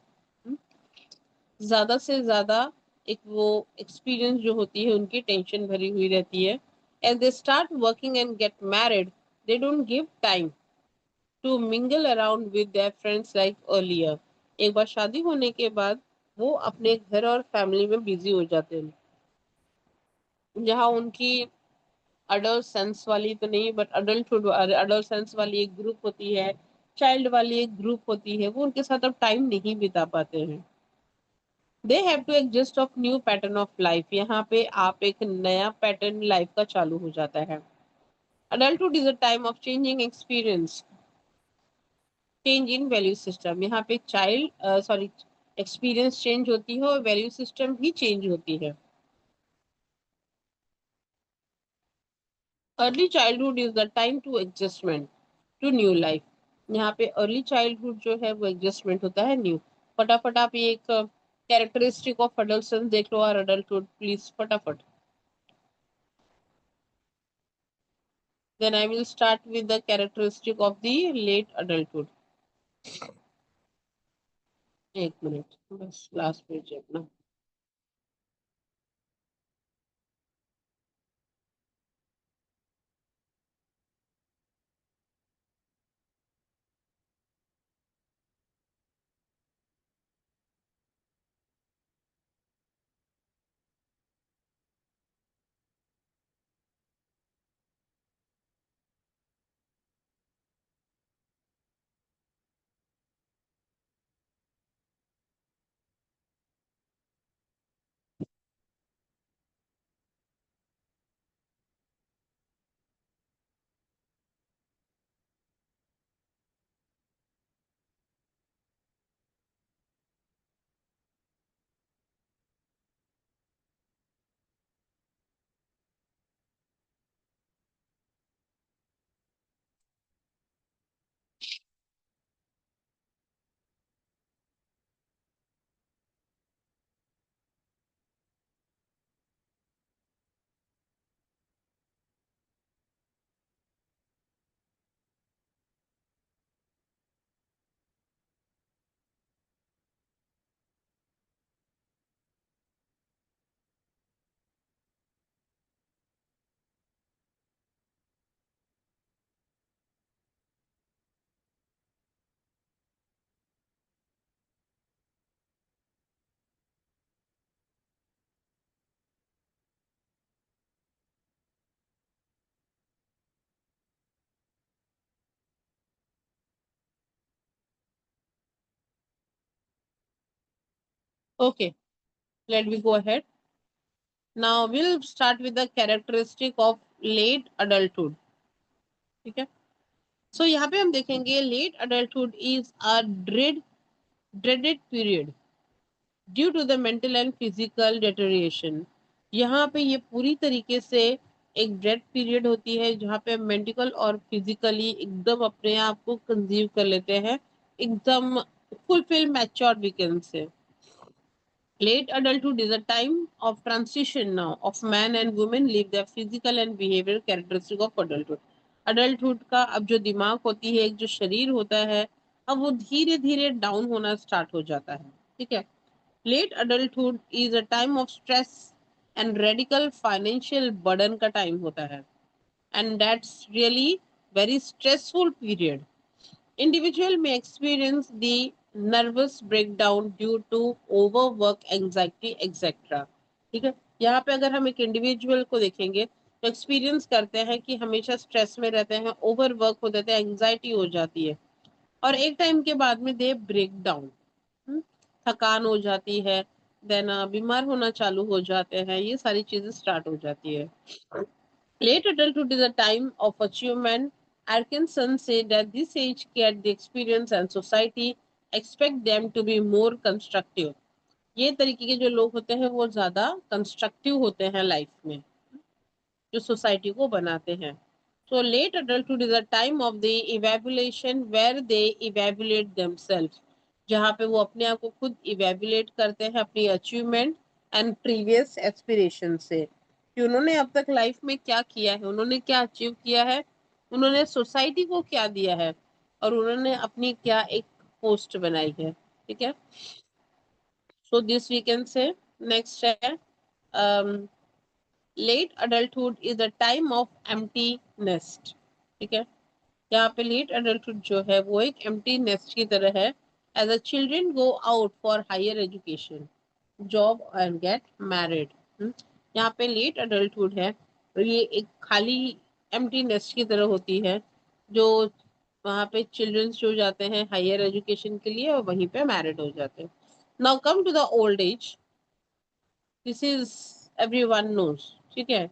ज़्यादा से ज़्यादा एक वो एक्सपीरियंस जो होती है उनकी टेंशन भरी हुई रहती है. As they start working and get married, they don't give time to mingle around with their friends like earlier. एक बार शादी होने के बाद वो अपने घर और फैमिली में बिजी हो जाते हैं, जहाँ उनकी अडोलसेंस वाली तो नहीं, बट अडल्टहुड अडोलसेंस वाली एक ग्रुप होती है, चाइल्ड वाली एक ग्रुप होती है, वो उनके साथ अब टाइम नहीं बिता पाते हैं. They have to adjust of new pattern of life. यहाँ पे आप एक नया पैटर्न लाइफ का चालू हो जाता है. Adulthood is a time of changing experience, change in value system. यहाँ पे चाइल्ड सॉरी एक्सपीरियंस चेंज होती है और वैल्यू सिस्टम भी चेंज होती है. Early childhood is the time to adjustment to new life. यहाँ पे अर्ली चाइल्डहुड जो है वो एडजस्टमेंट होता है न्यू. फटाफट आप ये एक कैरेक्टरिस्टिक ऑफ अडल्टसन देख लो और अडल्टहुड प्लीज फटाफट. Then I will start with the characteristic of the late adulthood. एक मिनट बस लास्ट पेज है अपना. Okay, let me go ahead. Now we'll start with the characteristic of late adulthood. ठीक है. So यहाँ पे हम देखेंगे late adulthood is a dreaded period due to the mental and physical deterioration. यहाँ पे ये पूरी तरीके से एक ड्रेड पीरियड होती है जहाँ पे मेंटल और फिजिकली एकदम अपने आप को कंज्यूम कर लेते हैं, एकदम fulfil mature we can say. Late adulthood is a time of transition now of man and women leave their physical and behavioral characteristic of adulthood. Adulthood का अब जो दिमाग होती है, एक जो शरीर होता है, अब वो धीरे धीरे डाउन होना स्टार्ट हो जाता है. ठीक है. Late adulthood is a time of stress and radical financial burden का टाइम होता है. And that's really very stressful period. Individual may experience the nervous breakdown due to overwork, anxiety, etc. ठीक है. यहाँ पे अगर हम एक इंडिविजुअल को देखेंगे तो एक्सपीरियंस करते हैं कि हमेशा स्ट्रेस में रहते हैं, ओवर वर्क हो जाते हैं, एंग्जाइटी हो जाती है और एक टाइम के बाद में दे ब्रेक डाउन. थकान हो जाती है, देन बीमार होना चालू हो जाते हैं, ये सारी चीजें स्टार्ट हो जाती है. Late adulthood is a time of achievement. Atkinson said that this age get the experience and society expect them to be more constructive. ये तरीके के जो लोग होते हैं वो ज्यादा कंस्ट्रक्टिव होते हैं लाइफ में, जो सोसाइटी को बनाते हैं. So late adulthood is a time of the evaluation where they evaluate themselves. जहाँ पे वो अपने आप को खुद इवेल्युएट करते हैं अपनी अचीवमेंट एंड प्रीवियस एस्पिरेशन से कि उन्होंने अब तक लाइफ में क्या किया है, उन्होंने क्या अचीव किया है, उन्होंने सोसाइटी को क्या दिया है और उन्होंने अपनी क्या एक पोस्ट बनाई है. ठीक है. So this we can say. Next है late adulthood is a time of empty nest. ठीक है. यहाँ पे लेट अडल्टहुड जो है वो एक एम्प्टी नेस्ट की तरह है. As a children go out for higher education, job and get married. यहाँ पे लेट अडल्टहुड है और ये एक खाली एम्प्टी नेस्ट की तरह होती है, जो वहाँ पे चिल्ड्रंस जो जाते हैं हायर एजुकेशन के लिए और वहीं पे मैरिड हो जाते हैं. Now come to the old age. This is everyone knows. ठीक है.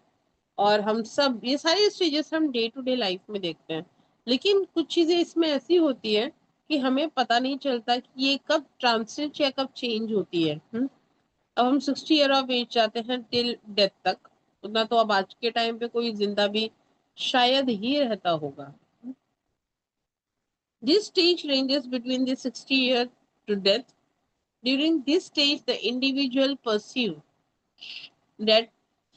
और हम सब ये सारी स्टेजेस हम डे टू डे लाइफ में देखते हैं, लेकिन कुछ चीजें इसमें ऐसी होती है कि हमें पता नहीं चलता कि ये कब ट्रांसिट या कब चेंज होती है. अब हम 60 ईयर ऑफ एज जाते हैं टिल डेथ तक, उतना तो अब आज के टाइम पे कोई जिंदा भी शायद ही रहता होगा. This stage ranges between the 60 year to death. During this stage the individual perceive that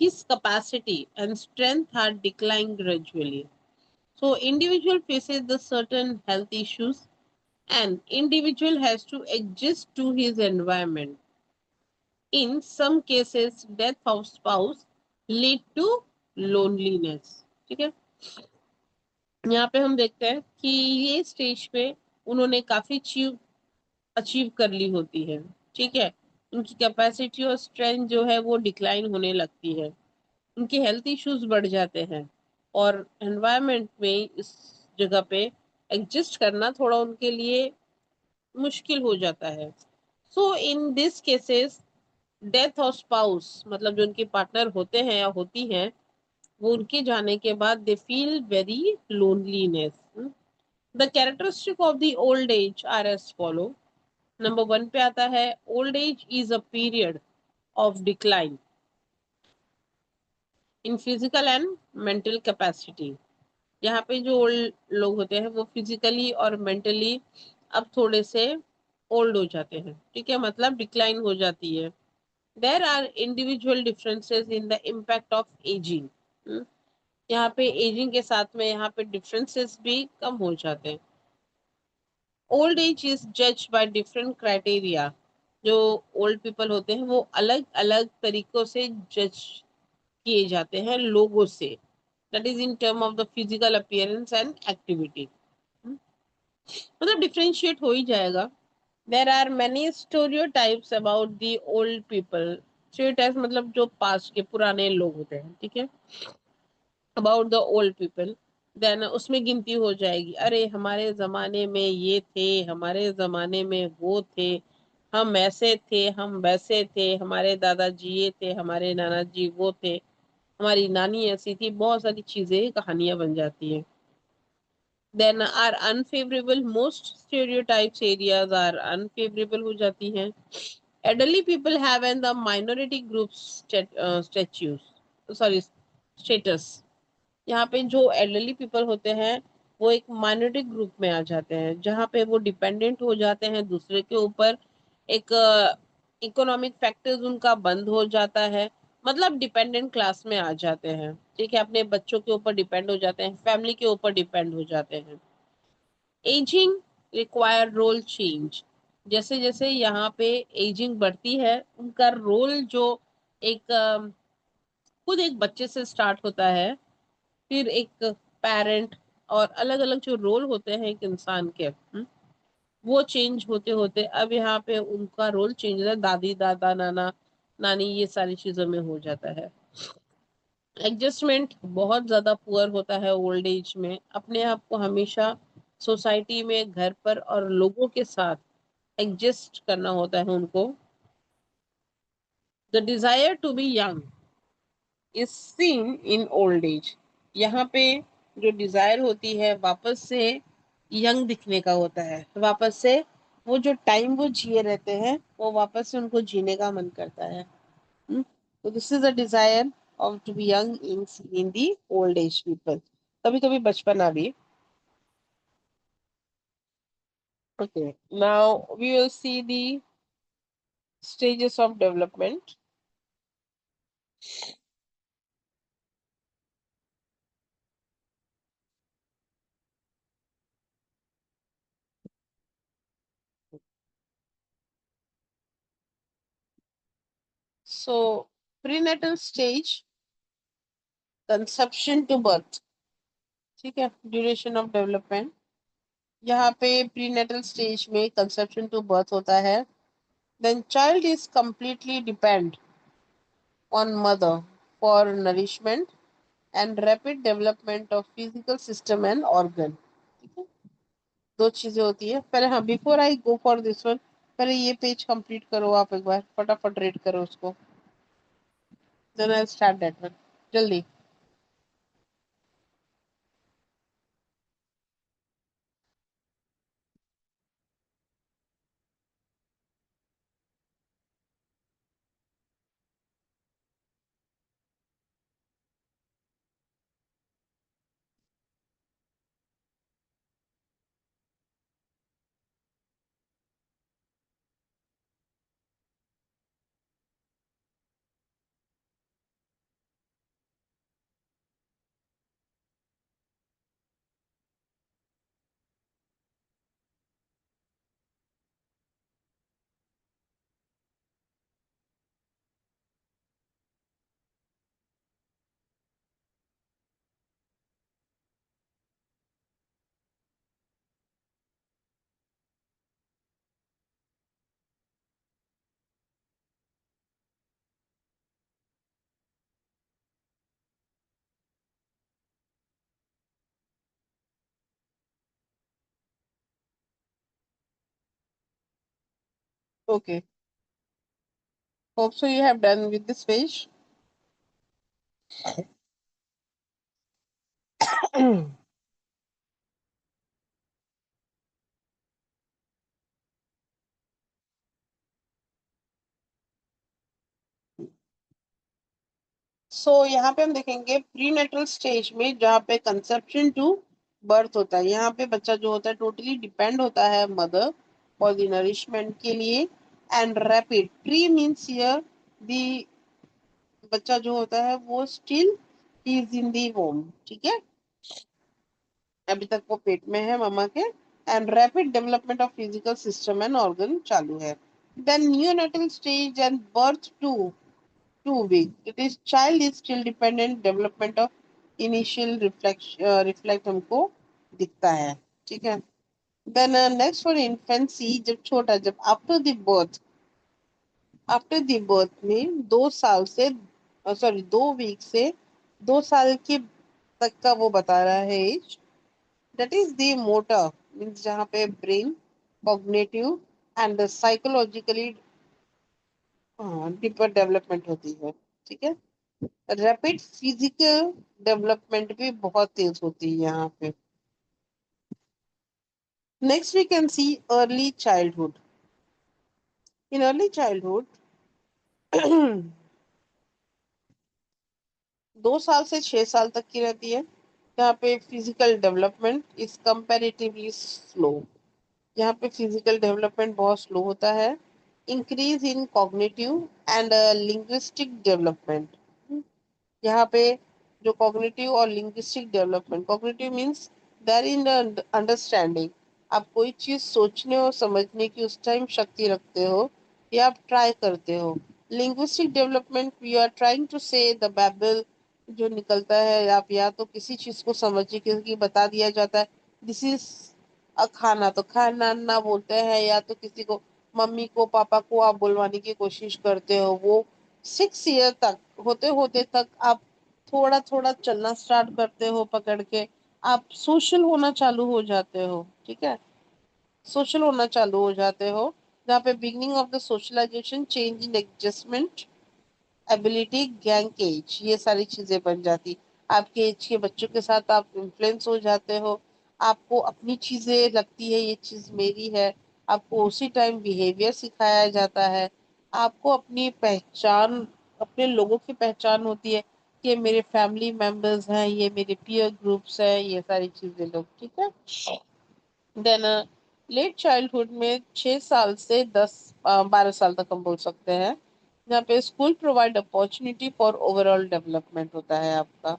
his capacity and strength had declined gradually. So individual faces the certain health issues, and individual has to adjust to his environment. In some cases, death of spouse lead to loneliness. ठीक है, यहाँ पे हम देखते हैं कि ये stage पे उन्होंने काफी अचीव अचीव कर ली होती है। ठीक है, उनकी कैपेसिटी और स्ट्रेंथ जो है वो डिक्लाइन होने लगती है, उनके हेल्थ इश्यूज बढ़ जाते हैं, और एनवायरनमेंट में इस जगह पे एडजस्ट करना थोड़ा उनके लिए मुश्किल हो जाता है। So in this cases, death of spouse मतलब जो उनके पार्टनर होते हैं या होती हैं, वो उनके जाने के बाद they feel very loneliness. The characteristic of the old age are as follow. Number one पे आता है, old age is a period of decline in physical and mental capacity. यहाँ पे जो ओल्ड लोग होते हैं वो फिजिकली और मेंटली अब थोड़े से ओल्ड हो जाते हैं। ठीक है, मतलब डिक्लाइन हो जाती है। There are individual differences in the impact of ageing. यहाँ पे एजिंग के साथ में यहाँ पे डिफरेंसेस भी कम हो जाते हैं। ओल्ड एज इज जज बाय डिफरेंट क्राइटेरिया। जो ओल्ड पीपल होते हैं वो अलग अलग तरीकों से जज किए जाते हैं लोगों से, that is in term of the physical appearance and activity. मतलब डिफरेंशिएट हो ही जाएगा। There are many stereotypes about the old people. Stereotypes मतलब जो पास्ट के पुराने लोग होते हैं। ठीक है, about the old people, then उसमें गिनती हो जाएगी, अरे हमारे जमाने में ये थे, हमारे जमाने में वो थे, हम ऐसे थे, हम वैसे थे, हमारे दादाजी ये थे, हमारे नाना जी वो थे, हमारी नानी ऐसी थी, बहुत सारी चीजें कहानियां बन जाती हैं। Then are unfavourable, most stereotypes areas are unfavourable हो जाती हैं। Elderly people have an the minority group statues sorry status. यहाँ पे जो एल्डरली पीपल होते हैं वो एक माइनॉरिटी ग्रुप में आ जाते हैं, जहाँ पे वो डिपेंडेंट हो जाते हैं दूसरे के ऊपर। एक इकोनॉमिक फैक्टर्स उनका बंद हो जाता है, मतलब डिपेंडेंट क्लास में आ जाते हैं। ठीक है, अपने बच्चों के ऊपर डिपेंड हो जाते हैं, फैमिली के ऊपर डिपेंड हो जाते हैं। Ageing require role change. जैसे जैसे यहाँ पे एजिंग बढ़ती है, उनका रोल जो एक खुद एक बच्चे से स्टार्ट होता है, फिर एक पेरेंट, और अलग अलग जो रोल होते हैं एक इंसान के, वो चेंज होते होते अब यहाँ पे उनका रोल चेंज होता है, दादी दादा नाना नानी ये सारी चीजों में हो जाता है। एडजस्टमेंट बहुत ज्यादा पुअर होता है ओल्ड एज में, अपने आप को हमेशा सोसाइटी में, घर पर और लोगों के साथ एडजस्ट करना होता है उनको। The desire to be young is seen in old age. यहाँ पे जो डिजायर होती है वापस से यंग दिखने का होता है, वापस से वो जो टाइम वो जिए रहते हैं वो वापस से उनको जीने का मन करता है। तो this is a desire of to be young in the old age people, कभी कभी बचपना भी। Okay, now we will see the stages of development. So prenatal stage, conception to birth। ठीक है, ड्यूरेशन ऑफ डेवलपमेंट। यहाँ पे prenatal stage में conception to birth होता है। Then child is completely depend on mother for nourishment and rapid development of physical system and organ. ठीक है, दो चीजें होती है। पहले हाँ, before I go for this one, पहले ये पेज कंप्लीट करो आप एक बार, फटाफट रीड करो उसको, then I start that one, जल्दी। Okay. Hope so you have done with this page. सो यहाँ पे हम देखेंगे प्री नेटल स्टेज में जहाँ पे कंसेप्शन टू बर्थ होता है, यहाँ पे बच्चा जो होता है टोटली डिपेंड होता है मदर फॉर द नरिशमेंट के लिए। And rapid pre means here the, बच्चा जो होता है वो still is in the home, ठीक है, अभी तक वो पेट में है मम्मा के। And rapid development of physical system and organ चालू है। Then neonatal stage and birth to too weak. It is child is still dependent development of initial reflect हमको दिखता है, ठीक है। Then next for infancy, जब छोटा, जब आफ्टर द बर्थ में 2 साल से, सॉरी 2 वीक से 2 साल के तक का वो बता रहा है age. That is the motor means जहाँ पे brain, cognitive and psychologically deeper development होती है, ठीक है। रैपिड फिजिकल डेवलपमेंट भी बहुत तेज होती है यहाँ पे। Next we can see early childhood. In early childhood 2 साल से 6 साल तक की रहती है। यहाँ पे physical development is comparatively slow, यहाँ पे फिजिकल डेवलपमेंट बहुत स्लो होता है। Increase in cognitive and linguistic development, यहाँ पे जो कॉग्निटिव और linguistic development, cognitive means their in understanding, आप कोई चीज सोचने और समझने की उस टाइम शक्ति रखते हो या आप ट्राई करते हो। Linguistic development we are trying to say the babble, जो निकलता है, आप या तो किसी चीज को समझिए, किसी की बता दिया जाता है दिस इज खाना, तो खाना ना बोलते हैं, या तो किसी को मम्मी को पापा को आप बुलवाने की कोशिश करते हो। वो 6 ईयर तक होते होते तक आप थोड़ा थोड़ा चलना स्टार्ट करते हो पकड़ के, आप सोशल होना चालू हो जाते हो, ठीक है, सोशल होना चालू हो जाते हो। जहाँ पे beginning of the socialisation, change in adjustment ability, gang age, ये सारी चीजें बन जाती। आपके एज के बच्चों के साथ आप इन्फ्लुएंस हो जाते हो, आपको अपनी चीजें लगती है ये चीज मेरी है, आपको उसी टाइम बिहेवियर सिखाया जाता है। आपको अपनी पहचान, अपने लोगों की पहचान होती है कि ये मेरे फैमिली मेंबर्स हैं, ये मेरे पीयर ग्रुप्स हैं, ये सारी चीजें लोग, ठीक है। देन लेट चाइल्डहुड में 6 साल से 10 12 साल तक हम बोल सकते हैं, जहाँ पे school provide opportunity for overall development होता है आपका।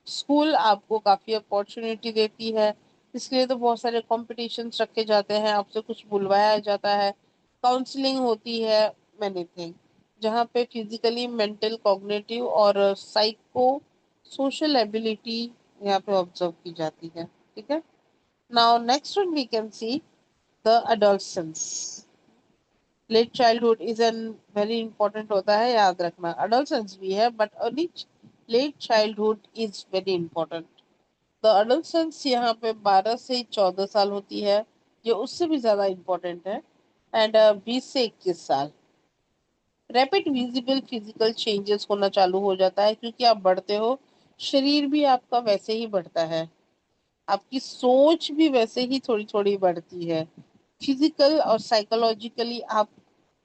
स्कूल आपको काफी अपॉर्चुनिटी देती है, इसलिए तो बहुत सारे कॉम्पिटिशन्स रखे जाते हैं, आपसे कुछ बुलवाया जाता है, काउंसलिंग होती है, मैनी थिंग, जहाँ पे फिजिकली, मेंटल, कॉग्निटिव और साइको सोशल एबिलिटी यहाँ पे ऑब्जर्व की जाती है, ठीक है। Now, next one we can see the adolescence. Late childhood is an very important होता है, याद रखना। Adolescence भी है but early late childhood is very important. The adolescence यहाँ पे 12 से 14 साल होती है, जो उससे भी ज्यादा important है, एंड 20 से 21 साल। रैपिड विजिबल फिजिकल चेंजेस होना चालू हो जाता है, क्योंकि आप बढ़ते हो, शरीर भी आपका वैसे ही बढ़ता है, आपकी सोच भी वैसे ही थोड़ी थोड़ी बढ़ती है, फिजिकल और साइकोलॉजिकली आप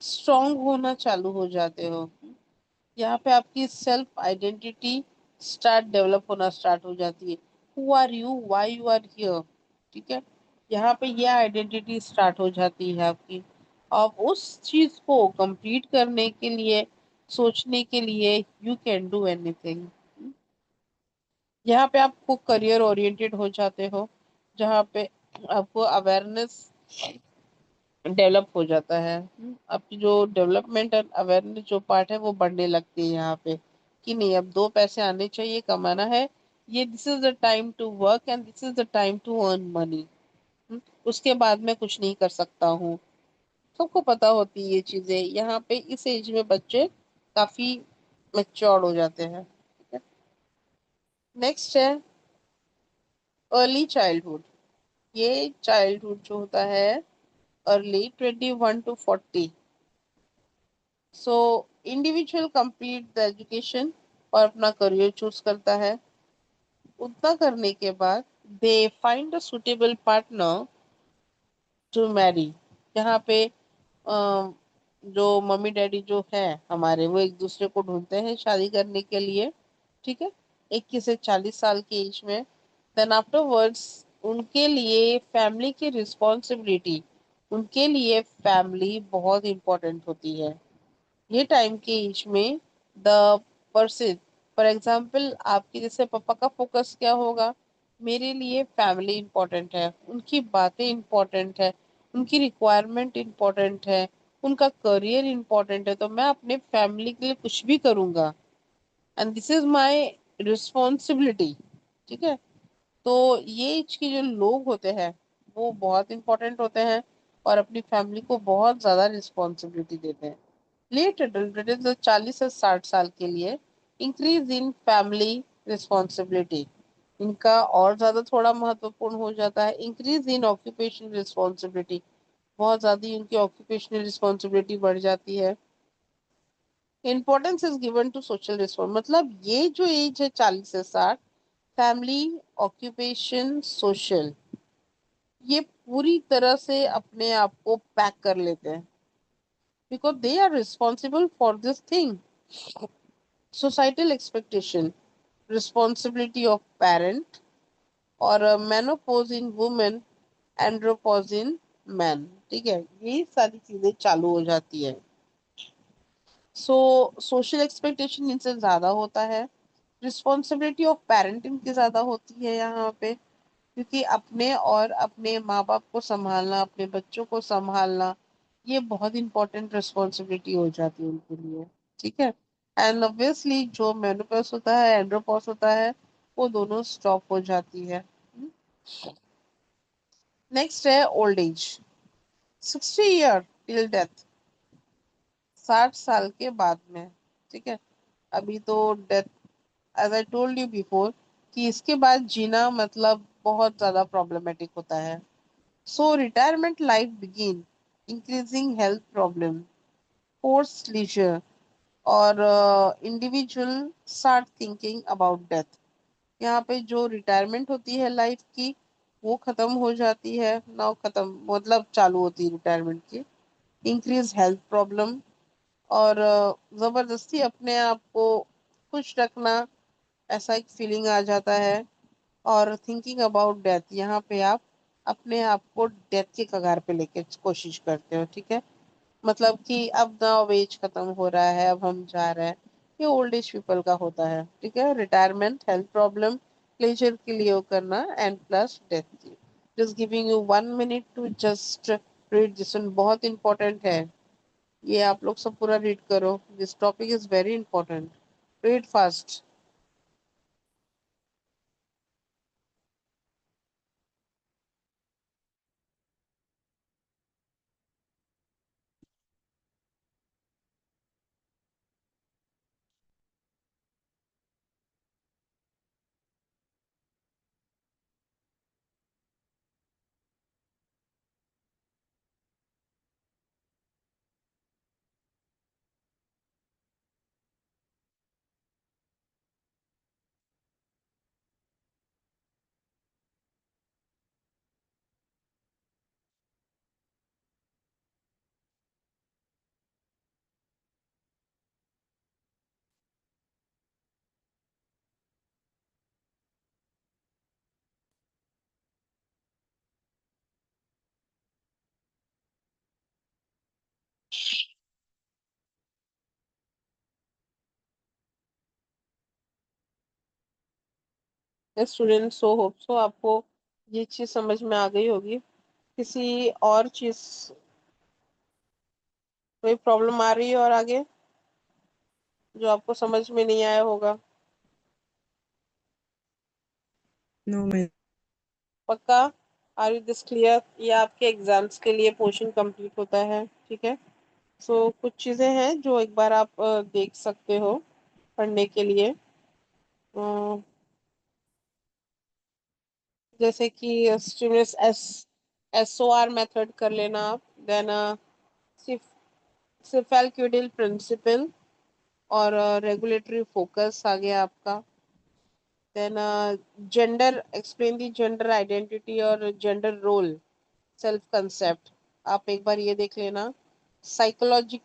स्ट्रांग होना चालू हो जाते हो। यहाँ पे आपकी सेल्फ आइडेंटिटी स्टार्ट डेवलप होना स्टार्ट हो जाती है, who are you, why you are here, ठीक है। यहाँ पे यह आइडेंटिटी स्टार्ट हो जाती है आपकी, और उस चीज को कंप्लीट करने के लिए, सोचने के लिए यू कैन डू एनीथिंग। यहाँ पे आपको करियर ओरिएंटेड हो जाते हो, जहाँ पे आपको अवेयरनेस डेवलप हो जाता है। आपकी जो डेवलपमेंट एंड अवेयरनेस जो पार्ट है वो बढ़ने लगती है यहाँ पे, कि नहीं अब 2 पैसे आने चाहिए, कमाना है, ये this is the time to work and this is the time to earn money, उसके बाद मैं कुछ नहीं कर सकता हूँ। सबको पता होती है ये चीजें, यहाँ पे इस एज में बच्चे काफी मैच्योर हो जाते हैं, ठीक है। नेक्स्ट है अर्ली चाइल्डहुड। ये चाइल्डहुड जो होता है early 21 to 40, so individual complete the education और अपना करियर चूज करता है। उतना करने के बाद they find a suitable partner to marry. यहाँ पे जो मम्मी डैडी जो है हमारे, वो एक दूसरे को ढूंढते हैं शादी करने के लिए। ठीक है, 21 से 40 साल की एज में। देन आफ्टरवर्ड्स उनके लिए फैमिली की रिस्पॉन्सिबिलिटी, उनके लिए फैमिली बहुत इंपॉर्टेंट होती है। ये टाइम के एज में द पर्सन, फॉर एग्जाम्पल आपके जैसे पापा का फोकस क्या होगा, मेरे लिए फैमिली इंपॉर्टेंट है, उनकी बातें इंपॉर्टेंट है, उनकी रिक्वायरमेंट इंपॉर्टेंट है, उनका करियर इंपॉर्टेंट है, तो मैं अपने फैमिली के लिए कुछ भी करूंगा and this is my responsibility. ठीक है, तो ये एज के जो लोग होते हैं वो बहुत इंपॉर्टेंट होते हैं और अपनी फैमिली को बहुत ज्यादा रिस्पॉन्सिबिलिटी देते हैं। लेट एडल्ट 40 से 60 साल के लिए इंक्रीज इन फैमिली रिस्पॉन्सिबिलिटी, इनका और ज्यादा थोड़ा महत्वपूर्ण हो जाता है। इंक्रीज इन ऑक्यूपेशनल रिस्पॉन्सिबिलिटी, बहुत ज्यादा उनकी ऑक्यूपेशनल रिस्पॉन्सिबिलिटी बढ़ जाती है। Importance is given to social response, मतलब ये जो एज है 40 से 60, फैमिली, ऑक्यूपेशन, सोशल, ये पूरी तरह से अपने आप को पैक कर लेते हैं because they are responsible for this thing. societal expectation, responsibility of parent, और menopause in women, andropause in men। ठीक है, ये सारी चीजें चालू हो जाती है। सो सोशल एक्सपेक्टेशन इनसे ज्यादा होता है, रिस्पॉन्सिबिलिटी ऑफ पेरेंट इनकी ज्यादा होती है यहाँ पे, क्योंकि अपने और अपने माँ बाप को संभालना, अपने बच्चों को संभालना, ये बहुत इंपॉर्टेंट रिस्पॉन्सिबिलिटी हो जाती है उनके लिए। ठीक है, एंड ऑब्वियसली जो मेनोपॉज होता है, एंड्रोपॉज होता है, वो दोनों स्टॉप हो जाती है। नेक्स्ट है old age, 60 year till death, 60 साल के बाद में। ठीक है, अभी तो death, as I told you before, कि इसके बाद जीना मतलब बहुत ज्यादा प्रॉब्लमेटिक होता है। So retirement life begin, increasing health problem, forced leisure, और individual start thinking about death। यहाँ पे जो रिटायरमेंट होती है लाइफ की, वो खत्म हो जाती है, ना खत्म मतलब चालू होती है रिटायरमेंट की। इंक्रीज हेल्थ प्रॉब्लम, और जबरदस्ती अपने आप को खुश रखना, ऐसा एक फीलिंग आ जाता है। और थिंकिंग अबाउट डेथ, यहाँ पे आप अपने आप को डेथ के कगार पे लेके कोशिश करते हो। ठीक है, मतलब कि अब ना अब एज खत्म हो रहा है, अब हम जा रहे हैं, ये ओल्ड एज पीपल का होता है। ठीक है, रिटायरमेंट, हेल्थ प्रॉब्लम, प्लेजर के लिए वो करना, and plus death. Just giving you 1 minute to just read this one, बहुत इंपॉर्टेंट है। ये आप लोग सब पूरा रीड करो, this topic is very important, read fast. Student, so hope so आपको ये चीज समझ में आ गई होगी। किसी और चीज, कोई प्रॉब्लम आ रही है और आगे जो आपको समझ में नहीं आया होगा? No, मैं पक्का? Are you this clear? ये आपके एग्जाम्स के लिए पोर्शन कंप्लीट होता है। ठीक है, सो कुछ चीजें हैं जो एक बार आप देख सकते हो पढ़ने के लिए। जैसे कि स्टिमुलस एस, SOR मेथड कर लेना आप। देन सेफाल्क्यूडिल प्रिंसिपल और रेगुलेटरी फोकस आ गया आपका। Then gender, explain the gender identity और जेंडर रोल, सेल्फ कंसेप्ट, आप एक बार ये देख लेना। Psychology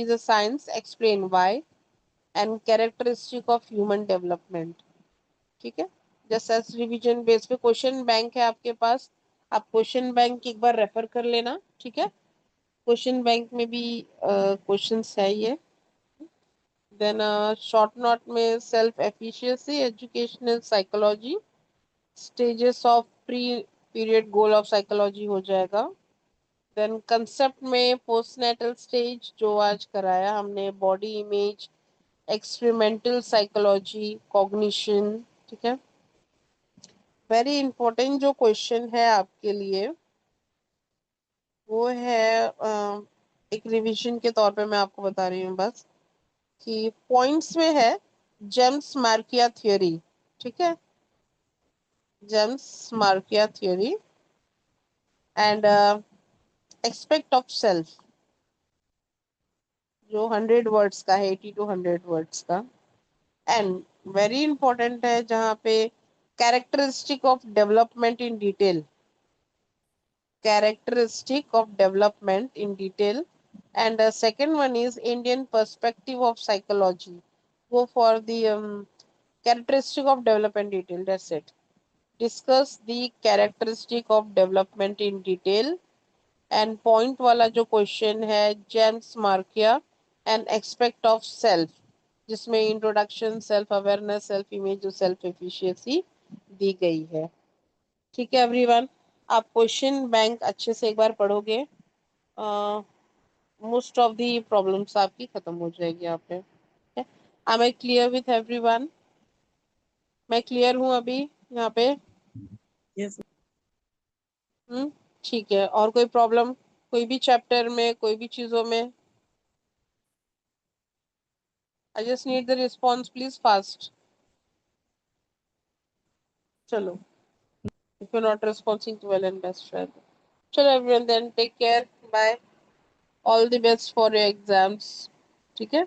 is a science, explain why, and characteristic of human development. ठीक है, जैसे रिवीजन बेस पे क्वेश्चन बैंक है आपके पास, आप क्वेश्चन बैंक एक बार रेफर कर लेना। ठीक है, क्वेश्चन बैंक में भी क्वेश्चंस है ये। देन शॉर्ट नोट में self efficiency, educational psychology, stages of pre period goal of psychology हो जाएगा। देन कंसेप्ट में पोस्टनेटल स्टेज जो आज कराया हमने, body image, experimental psychology, cognition. ठीक है, वेरी इंपॉर्टेंट जो क्वेश्चन है आपके लिए वो है एक रिवीजन के तौर पे मैं आपको बता रही हूँ बस, कि पॉइंट्स में है जेम्स मार्किया थ्योरी। ठीक है, James Marcia theory and expect of self, जो 100 वर्ड्स का है, 80 to 100 वर्ड्स का। एंड वेरी इंपॉर्टेंट है जहाँ पे characteristic of development in detail, characteristic of development in detail, and the second one is Indian perspective of psychology. Go for the characteristic of development detail, that's it. Discuss the characteristic of development in detail, and point वाला जो question है James Marcia and expect of self, जिसमें introduction, self awareness, self image और self efficiency दी गई है। ठीक है एवरीवन, आप क्वेश्चन बैंक अच्छे से एक बार पढ़ोगे, मोस्ट ऑफ दी प्रॉब्लम्स आपकी खत्म हो जाएगी यहाँ पे। I am clear with everyone? मैं क्लियर हूँ अभी यहाँ पे? Yes. हम्म, ठीक है। और कोई प्रॉब्लम कोई भी चैप्टर में, कोई भी चीजों में? I just need the response please fast. चलो, if you not responsing to well and best friend. चलो everyone, then take care, bye, all the best for your exams. ठीक है।